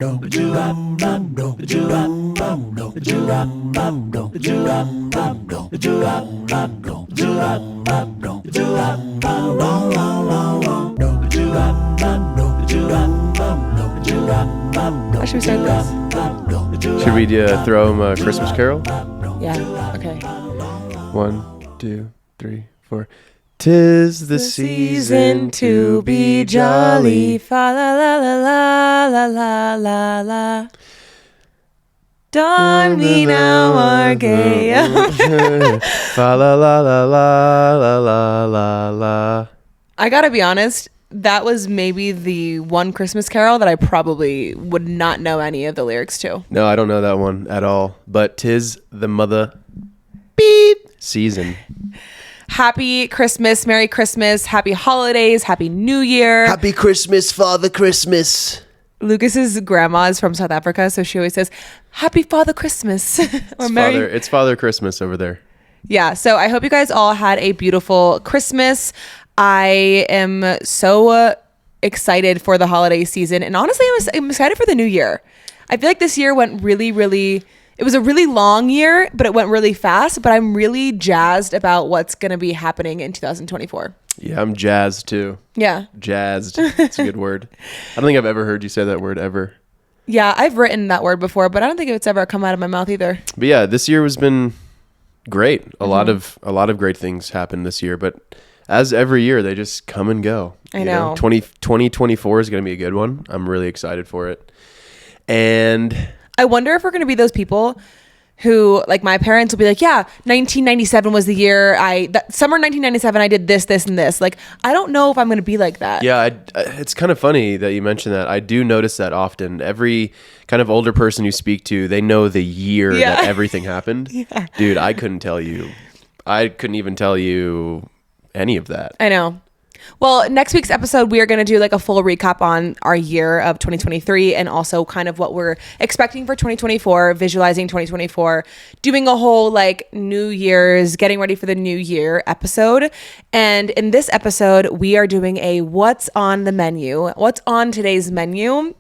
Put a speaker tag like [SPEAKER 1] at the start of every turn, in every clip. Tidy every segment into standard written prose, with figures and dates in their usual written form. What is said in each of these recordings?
[SPEAKER 1] Should we start this?
[SPEAKER 2] Should we throw him a Christmas Carol?
[SPEAKER 1] Yeah. Okay.
[SPEAKER 2] 1, 2, 3, 4. 'Tis the season to be jolly.
[SPEAKER 1] Fa la la la la la la la la. Don we now are gay.
[SPEAKER 2] Fa la la la la la la la la.
[SPEAKER 1] I gotta be honest, that was maybe the one Christmas Carol that I probably would not know any of the lyrics to.
[SPEAKER 2] No, I don't know that one at all. But 'tis the mother beep season.
[SPEAKER 1] Happy Christmas, Merry Christmas, Happy Holidays, Happy New Year.
[SPEAKER 2] Happy Christmas, Father Christmas.
[SPEAKER 1] Lucas's grandma is from South Africa, so she always says, Happy Father Christmas.
[SPEAKER 2] It's Father Christmas over there.
[SPEAKER 1] Yeah, so I hope you guys all had a beautiful Christmas. I am so excited for the holiday season, and honestly, I'm excited for the new year. I feel like this year went really, it was a really long year, but it went really fast, but I'm really jazzed about what's going to be happening in 2024.
[SPEAKER 2] Yeah, I'm jazzed too.
[SPEAKER 1] Yeah.
[SPEAKER 2] Jazzed. It's a good word. I don't think I've ever heard you say that word ever.
[SPEAKER 1] Yeah, I've written that word before, but I don't think it's ever come out of my mouth either.
[SPEAKER 2] But yeah, this year has been great. A lot of great things happened this year, but as every year, they just come and go.
[SPEAKER 1] I know.
[SPEAKER 2] 2024 is going to be a good one. I'm really excited for it. And
[SPEAKER 1] I wonder if we're going to be those people who, like, my parents will be like, yeah, 1997 was the year summer 1997, I did this, and this. Like, I don't know if I'm going to be like that.
[SPEAKER 2] Yeah, it's kind of funny that you mentioned that. I do notice that often. Every kind of older person you speak to, they know the year that everything happened. Yeah. Dude, I couldn't even tell you any of that.
[SPEAKER 1] I know. Well, next week's episode, we are going to do like a full recap on our year of 2023 and also kind of what we're expecting for 2024, visualizing 2024, doing a whole like New Year's, getting ready for the new year episode. And in this episode, we are doing a what's on the menu, what's on today's menu.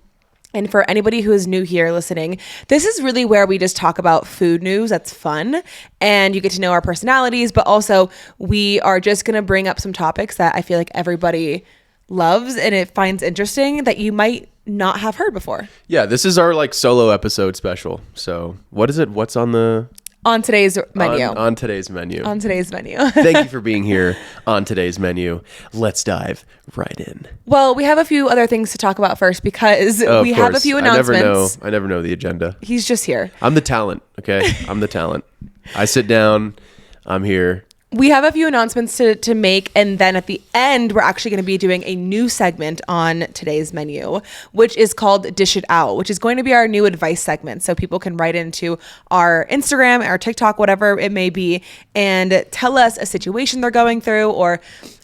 [SPEAKER 1] And for anybody who is new here listening, this is really where we just talk about food news. That's fun. And you get to know our personalities, but also we are just going to bring up some topics that I feel like everybody loves and it finds interesting that you might not have heard before.
[SPEAKER 2] Yeah, this is our like solo episode special. So what is it? What's on
[SPEAKER 1] today's menu.
[SPEAKER 2] On today's menu.
[SPEAKER 1] On today's menu.
[SPEAKER 2] Thank you for being here on today's menu. Let's dive right in.
[SPEAKER 1] Well, we have a few other things to talk about first because we have a few announcements.
[SPEAKER 2] I never know the agenda.
[SPEAKER 1] He's just here.
[SPEAKER 2] I'm the talent, okay? I'm the talent. I sit down. I'm here.
[SPEAKER 1] We have a few announcements to make, and then at the end, we're actually going to be doing a new segment on today's menu, which is called Dish It Out, which is going to be our new advice segment. So people can write into our Instagram, our TikTok, whatever it may be, and tell us a situation they're going through or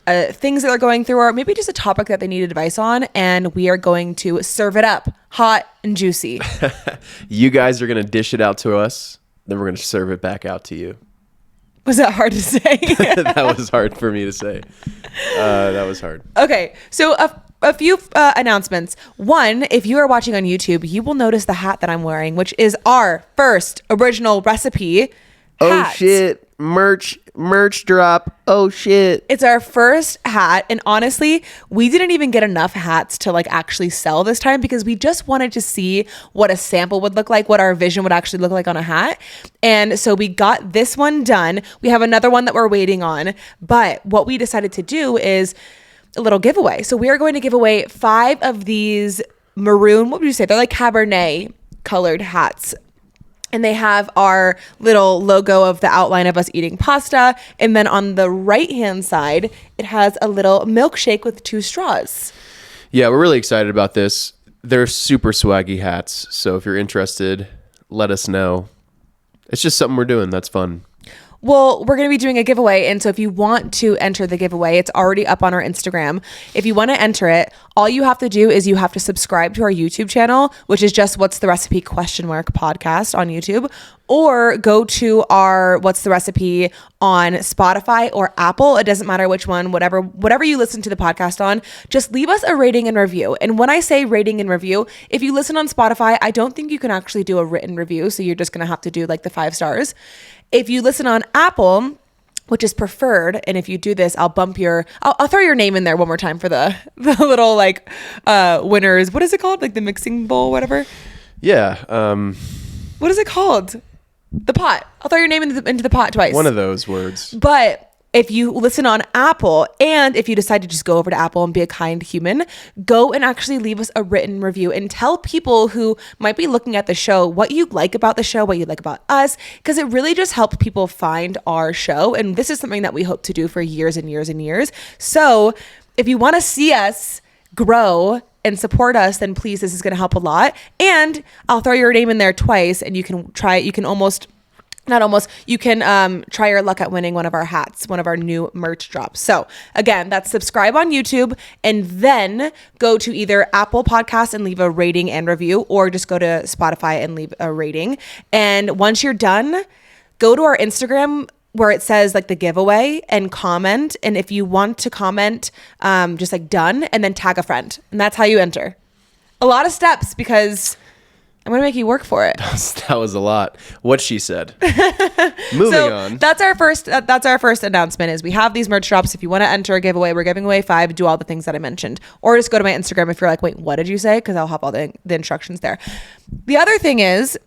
[SPEAKER 1] things that they're going through, or maybe just a topic that they need advice on, and we are going to serve it up hot and juicy.
[SPEAKER 2] You guys are going to dish it out to us, then we're going to serve it back out to you.
[SPEAKER 1] Was that hard to say?
[SPEAKER 2] That was hard for me to say. That was hard.
[SPEAKER 1] Okay, so a few announcements. One, if you are watching on YouTube, you will notice the hat that I'm wearing, which is our first original recipe hat.
[SPEAKER 2] Oh shit. Merch drop. Oh shit.
[SPEAKER 1] It's our first hat, and honestly, we didn't even get enough hats to like actually sell this time because we just wanted to see what a sample would look like, what our vision would actually look like on a hat. And so we got this one done. We have another one that we're waiting on, but what we decided to do is a little giveaway. So we are going to give away 5 of these maroon, what would you say? They're like Cabernet colored hats. And they have our little logo of the outline of us eating pasta. And then on the right-hand side, it has a little milkshake with 2 straws.
[SPEAKER 2] Yeah, we're really excited about this. They're super swaggy hats. So if you're interested, let us know. It's just something we're doing. That's fun.
[SPEAKER 1] Well, we're going to be doing a giveaway. And so if you want to enter the giveaway, it's already up on our Instagram. If you want to enter it, all you have to do is you have to subscribe to our YouTube channel, which is just What's the Recipe ? Podcast on YouTube. or go to our What's the Recipe on Spotify or Apple. It doesn't matter which one, whatever you listen to the podcast on, just leave us a rating and review. And when I say rating and review, if you listen on Spotify, I don't think you can actually do a written review. So you're just going to have to do like the 5 stars. If you listen on Apple, which is preferred, and if you do this, I'll throw your name in there one more time for the little like winners. What is it called? Like the mixing bowl, whatever.
[SPEAKER 2] Yeah.
[SPEAKER 1] What is it called? The pot. I'll throw your name into the pot twice.
[SPEAKER 2] One of those words.
[SPEAKER 1] But if you listen on Apple, and if you decide to just go over to Apple and be a kind human, go and actually leave us a written review and tell people who might be looking at the show what you like about the show, what you like about us, because it really just helps people find our show. And this is something that we hope to do for years and years and years. So if you want to see us grow and support us, then please, this is going to help a lot. And I'll throw your name in there twice, and you can try it. You can try your luck at winning one of our hats, one of our new merch drops. So again, that's subscribe on YouTube, and then go to either Apple Podcasts and leave a rating and review, or just go to Spotify and leave a rating. And once you're done, go to our Instagram where it says like the giveaway and comment. And if you want to comment, just like done, and then tag a friend. And that's how you enter. A lot of steps, because I'm going to make you work for it.
[SPEAKER 2] That was a lot. What she said. Moving on.
[SPEAKER 1] That's our first announcement is we have these merch drops. If you want to enter a giveaway, we're giving away 5, do all the things that I mentioned, or just go to my Instagram if you're like, wait, what did you say? Cause I'll have all the instructions there. The other thing is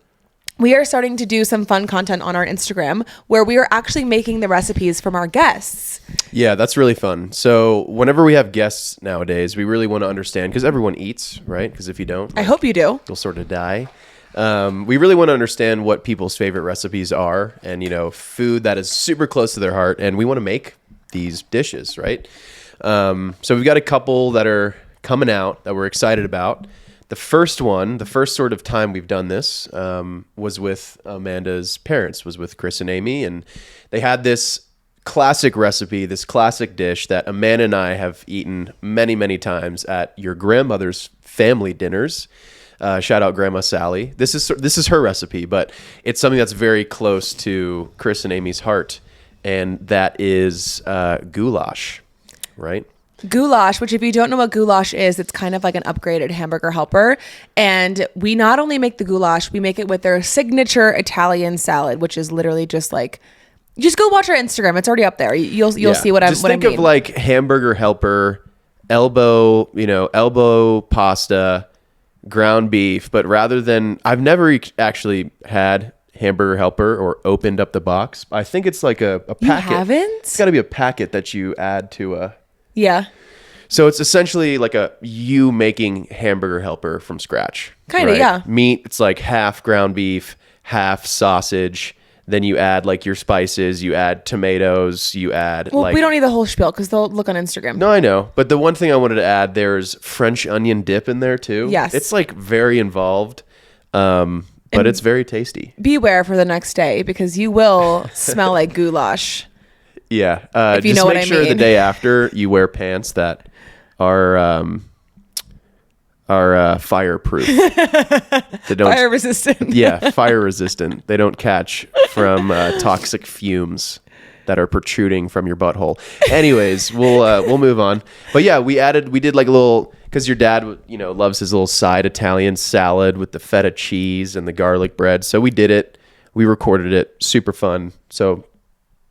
[SPEAKER 1] we are starting to do some fun content on our Instagram where we are actually making the recipes from our guests.
[SPEAKER 2] Yeah, that's really fun. So whenever we have guests nowadays, we really want to understand, because everyone eats, right? Because if you don't,
[SPEAKER 1] I hope you do.
[SPEAKER 2] You'll sort of die. We really want to understand what people's favorite recipes are, and food that is super close to their heart, and we want to make these dishes, right? So we've got a couple that are coming out that we're excited about. The first sort of time we've done this was with Amanda's parents, was with Chris and Amy, and they had this classic recipe, this classic dish that Amanda and I have eaten many, many times at your grandmother's family dinners. Shout out Grandma Sally. This is her recipe, but it's something that's very close to Chris and Amy's heart, and that is goulash, right?
[SPEAKER 1] Goulash, which if you don't know what goulash is, it's kind of like an upgraded hamburger helper. And we not only make the goulash, we make it with their signature Italian salad, which is literally just like, just go watch our Instagram. It's already up there. You'll see what I mean.
[SPEAKER 2] Just think of like hamburger helper, elbow pasta, ground beef, but rather than, I've never actually had hamburger helper or opened up the box. I think it's like a packet.
[SPEAKER 1] You haven't?
[SPEAKER 2] It's got to be a packet that you add to a...
[SPEAKER 1] Yeah.
[SPEAKER 2] So it's essentially like you making hamburger helper from scratch.
[SPEAKER 1] Kind of, right? Yeah.
[SPEAKER 2] Meat, it's like half ground beef, half sausage. Then you add like your spices, you add tomatoes, you add
[SPEAKER 1] we don't need the whole spiel because they'll look on Instagram.
[SPEAKER 2] No, I know. But the one thing I wanted to add, there's French onion dip in there too.
[SPEAKER 1] Yes.
[SPEAKER 2] It's like very involved, but it's very tasty.
[SPEAKER 1] Beware for the next day because you will smell like goulash.
[SPEAKER 2] Yeah.
[SPEAKER 1] If you
[SPEAKER 2] just
[SPEAKER 1] know what
[SPEAKER 2] make
[SPEAKER 1] I
[SPEAKER 2] sure
[SPEAKER 1] mean.
[SPEAKER 2] the day after you wear pants that are fireproof. They don't,
[SPEAKER 1] fire resistant.
[SPEAKER 2] Yeah, fire resistant. They don't catch from toxic fumes that are protruding from your butthole. Anyways, we'll move on. But yeah, we did like a little, because your dad loves his little side Italian salad with the feta cheese and the garlic bread. So we did it. We recorded it. Super fun. So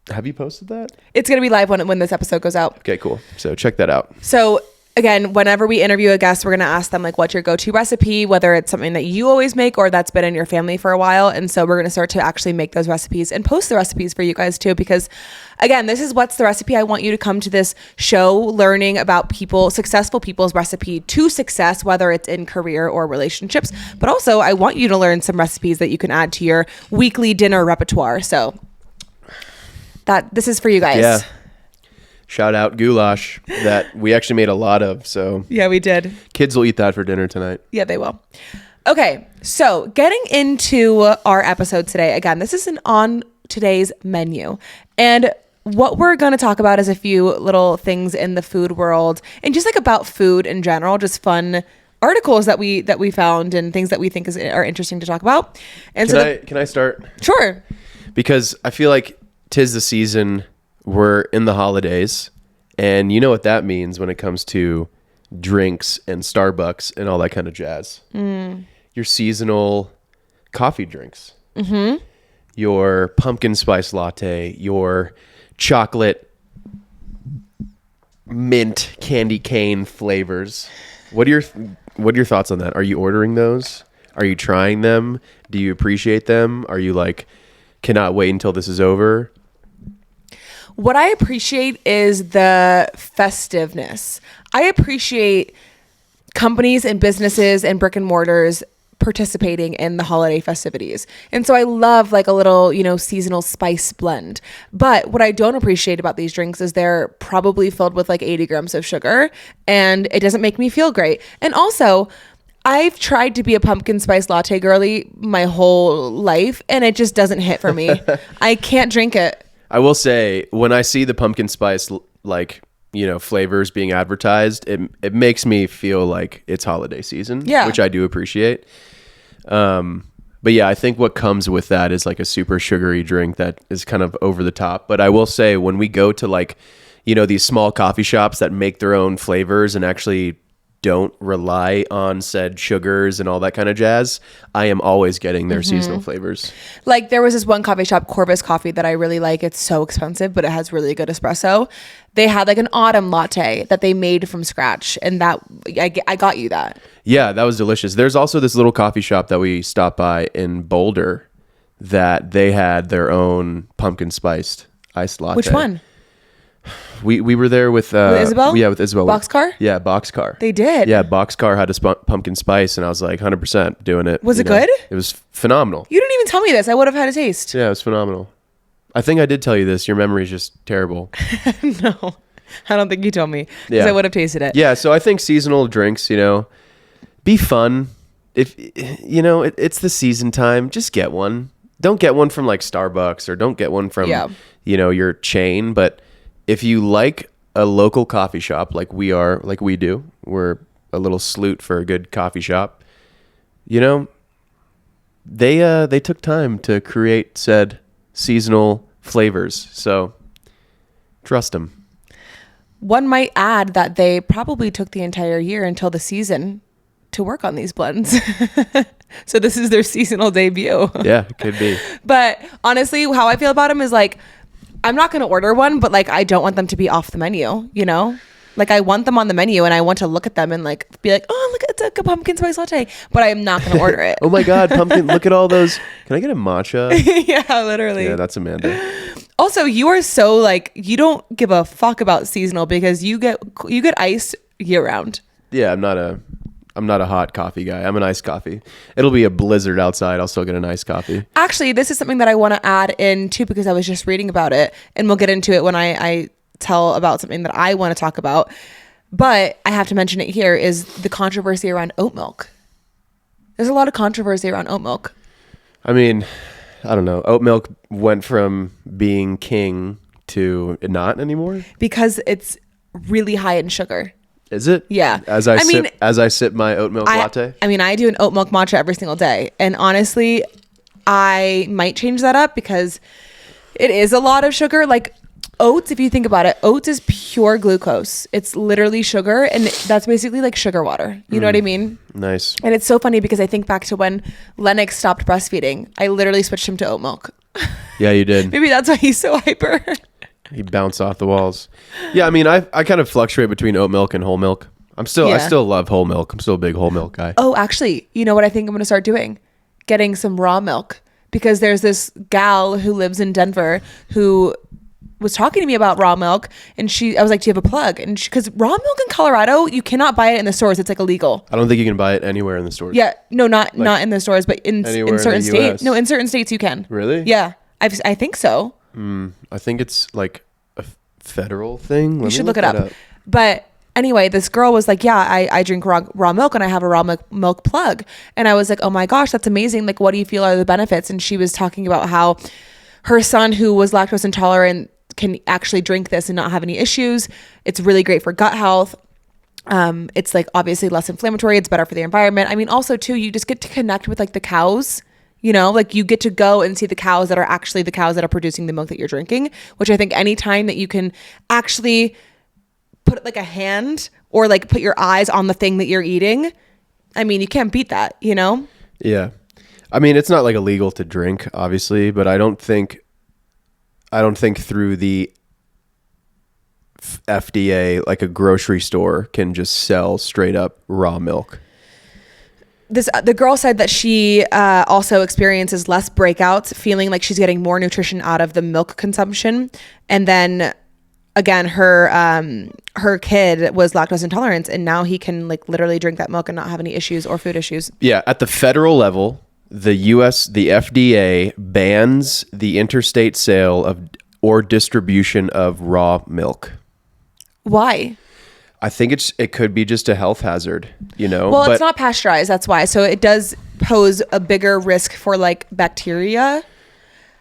[SPEAKER 2] have you posted that?
[SPEAKER 1] It's going to be live when this episode goes out.
[SPEAKER 2] Okay, cool. So check that out.
[SPEAKER 1] So again, whenever we interview a guest, we're going to ask them like, what's your go-to recipe, whether it's something that you always make or that's been in your family for a while. And so we're going to start to actually make those recipes and post the recipes for you guys too, because again, this is What's the Recipe. I want you to come to this show learning about successful people's recipe to success, whether it's in career or relationships. But also I want you to learn some recipes that you can add to your weekly dinner repertoire. So this is for you guys.
[SPEAKER 2] Yeah. Shout out goulash that we actually made a lot of. So
[SPEAKER 1] yeah, we did.
[SPEAKER 2] Kids will eat that for dinner tonight.
[SPEAKER 1] Yeah, they will. Okay. So getting into our episode today, again, this isn't on today's menu. And what we're going to talk about is a few little things in the food world and just like about food in general, just fun articles that we found and things that we think are interesting to talk about. And
[SPEAKER 2] can I start?
[SPEAKER 1] Sure.
[SPEAKER 2] Because I feel like 'tis the season, we're in the holidays, and you know what that means when it comes to drinks and Starbucks and all that kind of jazz. Your seasonal coffee drinks. Your pumpkin spice latte, your chocolate mint candy cane flavors. What are your thoughts on that? Are you ordering those? Are you trying them? Do you appreciate them? Are you like, cannot wait until this is over?
[SPEAKER 1] What I appreciate is the festiveness. I appreciate companies and businesses and brick and mortars participating in the holiday festivities. And so I love like a little, seasonal spice blend. But what I don't appreciate about these drinks is they're probably filled with like 80 grams of sugar, and it doesn't make me feel great. And also, I've tried to be a pumpkin spice latte girly my whole life, and it just doesn't hit for me. I can't drink it.
[SPEAKER 2] I will say, when I see the pumpkin spice, flavors being advertised, it makes me feel like it's holiday season, which I do appreciate. But yeah, I think what comes with that is like a super sugary drink that is kind of over the top. But I will say, when we go to these small coffee shops that make their own flavors and actually don't rely on said sugars and all that kind of jazz, I am always getting their seasonal flavors. Like
[SPEAKER 1] there was this one coffee shop, Corvus Coffee, that I really like. It's so expensive, but it has really good espresso. They had like an autumn latte that they made from scratch, and that I got you that.
[SPEAKER 2] Yeah, that was delicious. There's also this little coffee shop that we stopped by in Boulder that they had their own pumpkin spiced iced latte.
[SPEAKER 1] Which one?
[SPEAKER 2] We were there with
[SPEAKER 1] Isabel?
[SPEAKER 2] Yeah, with Isabel.
[SPEAKER 1] Boxcar?
[SPEAKER 2] Yeah, Boxcar.
[SPEAKER 1] They did.
[SPEAKER 2] Yeah, Boxcar had a pumpkin spice, and I was like 100% doing it.
[SPEAKER 1] Was it good?
[SPEAKER 2] It was phenomenal.
[SPEAKER 1] You didn't even tell me this. I would have had a taste.
[SPEAKER 2] Yeah, it was phenomenal. I think I did tell you this. Your memory is just terrible.
[SPEAKER 1] No, I don't think you told me, because I would have tasted it.
[SPEAKER 2] Yeah, so I think seasonal drinks, be fun. If it's the season time, just get one. Don't get one from like Starbucks, or don't get one from your chain, but if you like a local coffee shop like we do, we're a little sleut for a good coffee shop. They took time to create said seasonal flavors, so trust them.
[SPEAKER 1] One might add that they probably took the entire year until the season to work on these blends. So this is their seasonal debut.
[SPEAKER 2] Yeah, it could be.
[SPEAKER 1] But honestly, how I feel about them is like, I'm not going to order one, but like, I don't want them to be off the menu, Like I want them on the menu, and I want to look at them and like be like, oh, look, it's a pumpkin spice latte, but I am not going to order it.
[SPEAKER 2] Oh my God, pumpkin, look at all those. Can I get a matcha?
[SPEAKER 1] Yeah, literally.
[SPEAKER 2] Yeah, that's Amanda.
[SPEAKER 1] Also, you are so like, you don't give a fuck about seasonal, because you get iced year round.
[SPEAKER 2] Yeah, I'm not a hot coffee guy. I'm an iced coffee. It'll be a blizzard outside, I'll still get an iced coffee.
[SPEAKER 1] Actually, this is something that I want to add in too, because I was just reading about it, and we'll get into it when I tell about something that I want to talk about. But I have to mention it here, is the controversy around oat milk. There's a lot of controversy around oat milk.
[SPEAKER 2] I mean, I don't know. Oat milk went from being king to not anymore?
[SPEAKER 1] Because it's really high in sugar.
[SPEAKER 2] Is it?
[SPEAKER 1] Yeah.
[SPEAKER 2] As I sip my oat milk latte?
[SPEAKER 1] I mean, I do an oat milk matcha every single day. And honestly, I might change that up, because it is a lot of sugar. Like oats, if you think about it, oats is pure glucose. It's literally sugar, and that's basically like sugar water. You know what I mean?
[SPEAKER 2] Nice.
[SPEAKER 1] And it's so funny, because I think back to when Lennox stopped breastfeeding. I literally switched him to oat milk.
[SPEAKER 2] Yeah, you did.
[SPEAKER 1] Maybe that's why he's so hyper.
[SPEAKER 2] He bounced off the walls. Yeah, I mean, I kind of fluctuate between oat milk and whole milk. I still love whole milk. I'm still a big whole milk guy.
[SPEAKER 1] Oh, actually, you know what I think I'm going to start doing? Getting some raw milk, because there's this gal who lives in Denver who was talking to me about raw milk, and I was like, do you have a plug? And because raw milk in Colorado, you cannot buy it in the stores. It's like illegal.
[SPEAKER 2] I don't think you can buy it anywhere in the stores.
[SPEAKER 1] Yeah, no, not in the stores, but in certain states. No, in certain states you can.
[SPEAKER 2] Really?
[SPEAKER 1] Yeah, I think so.
[SPEAKER 2] I think it's like a federal thing.
[SPEAKER 1] You should look it up. But anyway, this girl was like, yeah, I drink raw milk, and I have a raw milk plug. And I was like, oh my gosh, that's amazing. Like, what do you feel are the benefits? And she was talking about how her son, who was lactose intolerant, can actually drink this and not have any issues. It's really great for gut health. It's like obviously less inflammatory. It's better for the environment. I mean, also too, you just get to connect with like the cows, you know, like you get to go and see the cows that are actually the cows that are producing the milk that you're drinking, which I think anytime that you can actually put like a hand or like put your eyes on the thing that you're eating, I mean, you can't beat that, you know?
[SPEAKER 2] Yeah. I mean, it's not like illegal to drink, obviously, but I don't think through the FDA, like a grocery store can just sell straight up raw milk.
[SPEAKER 1] The girl said that she also experiences less breakouts, feeling like she's getting more nutrition out of the milk consumption. And then again, her kid was lactose intolerant, and now he can like literally drink that milk and not have any issues or food issues.
[SPEAKER 2] Yeah, at the federal level, the FDA bans the interstate sale of or distribution of raw milk.
[SPEAKER 1] Why?
[SPEAKER 2] I think it could be just a health hazard, you know.
[SPEAKER 1] Well, it's not pasteurized, that's why. So it does pose a bigger risk for like bacteria.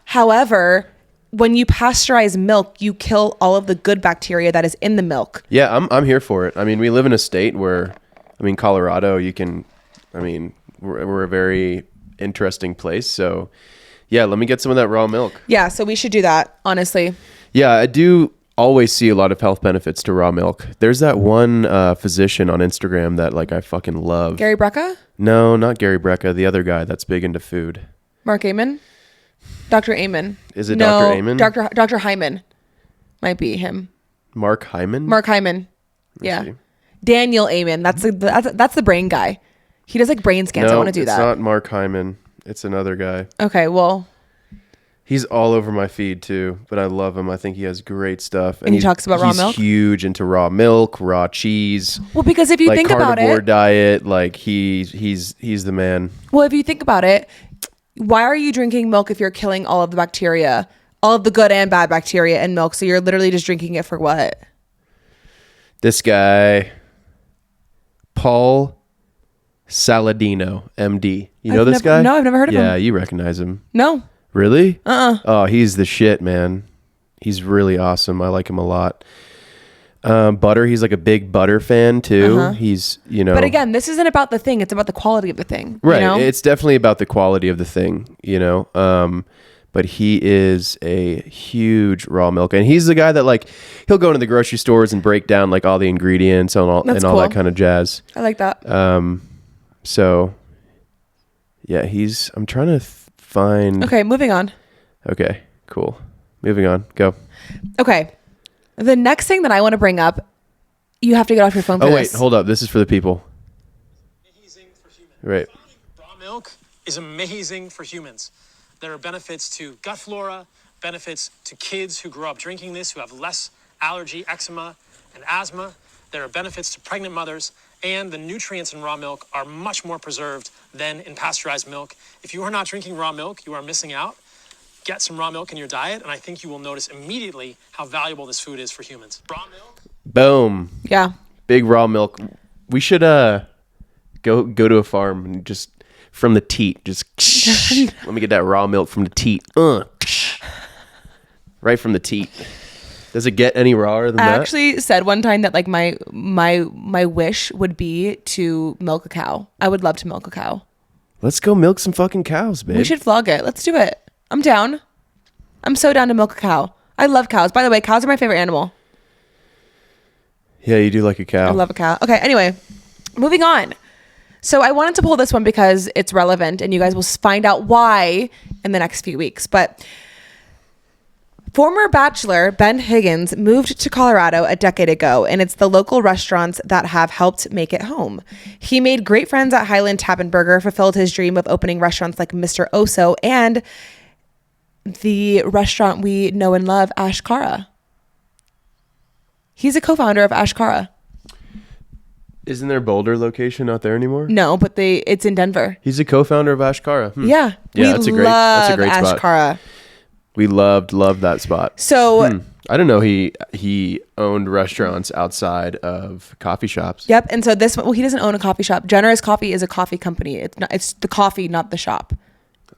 [SPEAKER 1] However, when you pasteurize milk, you kill all of the good bacteria that is in the milk.
[SPEAKER 2] Yeah, I'm here for it. I mean, we live in a state where, I mean, Colorado, we're a very interesting place. So, yeah, let me get some of that raw milk.
[SPEAKER 1] Yeah, so we should do that, honestly.
[SPEAKER 2] Yeah, I do always see a lot of health benefits to raw milk. There's that one physician on Instagram that like I fucking love.
[SPEAKER 1] Gary Brecka?
[SPEAKER 2] No, not Gary Brecka. The other guy that's big into food.
[SPEAKER 1] Mark Amen? Dr. Amen.
[SPEAKER 2] Is it Dr. Amen?
[SPEAKER 1] Dr. Hyman. Might be him.
[SPEAKER 2] Mark Hyman?
[SPEAKER 1] Mark Hyman. Yeah. Daniel Amen. That's the brain guy. He does like brain scans.
[SPEAKER 2] No,
[SPEAKER 1] I want to do that.
[SPEAKER 2] It's not Mark Hyman. It's another guy.
[SPEAKER 1] Okay, well.
[SPEAKER 2] He's all over my feed too, but I love him. I think he has great stuff.
[SPEAKER 1] And he talks about raw milk?
[SPEAKER 2] He's huge into raw milk, raw cheese.
[SPEAKER 1] Well, because if you think about it,
[SPEAKER 2] carnivore diet, like he's the man.
[SPEAKER 1] Well, if you think about it, why are you drinking milk if you're killing all of the bacteria, all of the good and bad bacteria in milk? So you're literally just drinking it for what?
[SPEAKER 2] This guy, Paul Saladino, MD. You know this guy?
[SPEAKER 1] No, I've never heard of him.
[SPEAKER 2] Yeah, you recognize him.
[SPEAKER 1] No.
[SPEAKER 2] Really? Oh, he's the shit, man. He's really awesome. I like him a lot. Butter, he's like a big butter fan too. He's, you know.
[SPEAKER 1] But again, this isn't about the thing. It's about the quality of the thing.
[SPEAKER 2] Right.
[SPEAKER 1] You know?
[SPEAKER 2] It's definitely about the quality of the thing, you know. But he is a huge raw milk. And he's the guy that like, he'll go into the grocery stores and break down like all the ingredients and all that kind of jazz.
[SPEAKER 1] I like that.
[SPEAKER 2] So yeah, I'm trying to find.
[SPEAKER 1] Okay, moving on.
[SPEAKER 2] Okay, cool. Moving on. Go.
[SPEAKER 1] Okay. The next thing that I want to bring up, you have to get off your phone for this.
[SPEAKER 2] Oh, wait, hold up. This is for the people.
[SPEAKER 3] Amazing for humans.
[SPEAKER 2] Right.
[SPEAKER 3] Raw milk is amazing for humans. There are benefits to gut flora, benefits to kids who grow up drinking this, who have less allergy, eczema, and asthma. There are benefits to pregnant mothers, and the nutrients in raw milk are much more preserved than in pasteurized milk. If you are not drinking raw milk, you are missing out. Get some raw milk in your diet, and I think you will notice immediately how valuable this food is for humans. Raw milk.
[SPEAKER 2] Boom.
[SPEAKER 1] Yeah.
[SPEAKER 2] Big raw milk. We should go to a farm and just from the teat, just let me get that raw milk from the teat. Right from the teat. Does it get any rawer than that?
[SPEAKER 1] I actually said one time that like my wish would be to milk a cow. I would love to milk a cow.
[SPEAKER 2] Let's go milk some fucking cows, babe.
[SPEAKER 1] We should vlog it. Let's do it. I'm down. I'm so down to milk a cow. I love cows. By the way, cows are my favorite animal.
[SPEAKER 2] Yeah, you do like a cow.
[SPEAKER 1] I love a cow. Okay, anyway, moving on. So I wanted to pull this one because it's relevant and you guys will find out why in the next few weeks. But former Bachelor Ben Higgins moved to Colorado a decade ago, and it's the local restaurants that have helped make it home. He made great friends at Highland Tap and Burger, fulfilled his dream of opening restaurants like Mr. Oso, and the restaurant we know and love, Ashkara. He's a co-founder of Ashkara.
[SPEAKER 2] Isn't their Boulder location not there anymore?
[SPEAKER 1] No, but it's in Denver.
[SPEAKER 2] He's a co-founder of Ashkara.
[SPEAKER 1] Yeah.
[SPEAKER 2] That's a great spot.
[SPEAKER 1] Ashkara.
[SPEAKER 2] We loved that spot.
[SPEAKER 1] So
[SPEAKER 2] I didn't know he owned restaurants outside of coffee shops.
[SPEAKER 1] Yep. And so he doesn't own a coffee shop. Generous Coffee is a coffee company. It's the coffee, not the shop.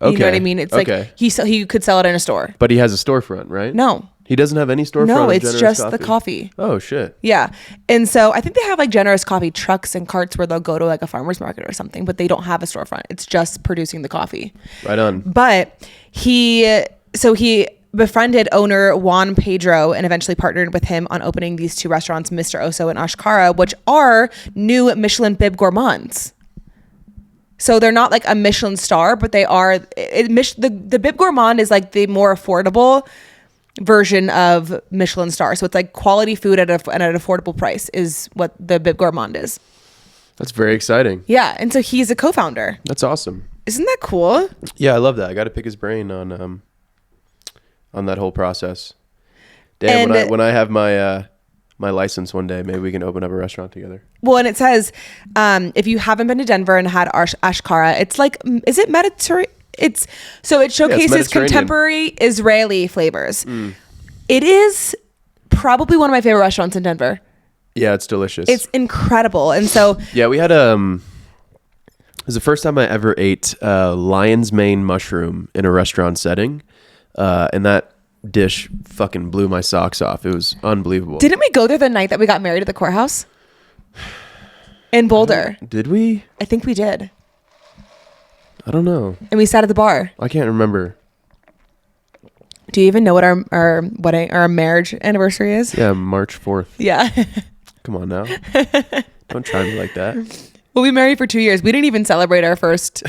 [SPEAKER 1] You know what I mean? It's like he could sell it in a store.
[SPEAKER 2] But he has a storefront, right?
[SPEAKER 1] No.
[SPEAKER 2] He doesn't have any storefront.
[SPEAKER 1] No,
[SPEAKER 2] of
[SPEAKER 1] it's
[SPEAKER 2] Generous
[SPEAKER 1] just
[SPEAKER 2] Coffee.
[SPEAKER 1] the coffee.
[SPEAKER 2] Oh shit.
[SPEAKER 1] Yeah. And so I think they have like Generous Coffee trucks and carts where they'll go to like a farmer's market or something, but they don't have a storefront. It's just producing the coffee.
[SPEAKER 2] Right on.
[SPEAKER 1] But he befriended owner Juan Pedro and eventually partnered with him on opening these two restaurants, Mr. Oso and Ashkara, which are new Michelin Bib Gourmands. So they're not like a Michelin star, but they are. The Bib Gourmand is like the more affordable version of Michelin star. So it's like quality food at an affordable price is what the Bib Gourmand is.
[SPEAKER 2] That's very exciting.
[SPEAKER 1] Yeah. And so he's a co-founder.
[SPEAKER 2] That's awesome.
[SPEAKER 1] Isn't that cool?
[SPEAKER 2] Yeah, I love that. I got to pick his brain on that whole process. Damn,
[SPEAKER 1] And
[SPEAKER 2] when I have my license one day, maybe we can open up a restaurant together.
[SPEAKER 1] Well, and it says, if you haven't been to Denver and had Ashkara, it's like, is it Mediterranean? It showcases contemporary Israeli flavors. It is probably one of my favorite restaurants in Denver.
[SPEAKER 2] Yeah, it's delicious.
[SPEAKER 1] It's incredible. And so
[SPEAKER 2] yeah, we had it was the first time I ever ate lion's mane mushroom in a restaurant setting, and that dish fucking blew my socks off. It was unbelievable.
[SPEAKER 1] Didn't we go there the night that we got married at the courthouse in Boulder?
[SPEAKER 2] Did we?
[SPEAKER 1] I think we did.
[SPEAKER 2] I don't know.
[SPEAKER 1] And we sat at the bar.
[SPEAKER 2] I can't remember.
[SPEAKER 1] Do you even know what our wedding, our marriage anniversary is?
[SPEAKER 2] Yeah, March 4th.
[SPEAKER 1] Yeah.
[SPEAKER 2] Come on now. Don't try me like that.
[SPEAKER 1] Well, we married for 2 years. We didn't even celebrate our first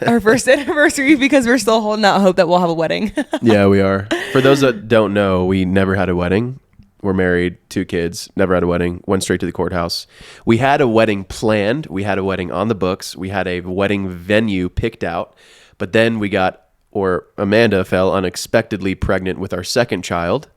[SPEAKER 1] anniversary because we're still holding out hope that we'll have a wedding.
[SPEAKER 2] Yeah, we are. For those that don't know, we never had a wedding. We're married, 2 kids, never had a wedding, went straight to the courthouse. We had a wedding planned. We had a wedding on the books. We had a wedding venue picked out. But then Amanda fell unexpectedly pregnant with our second child.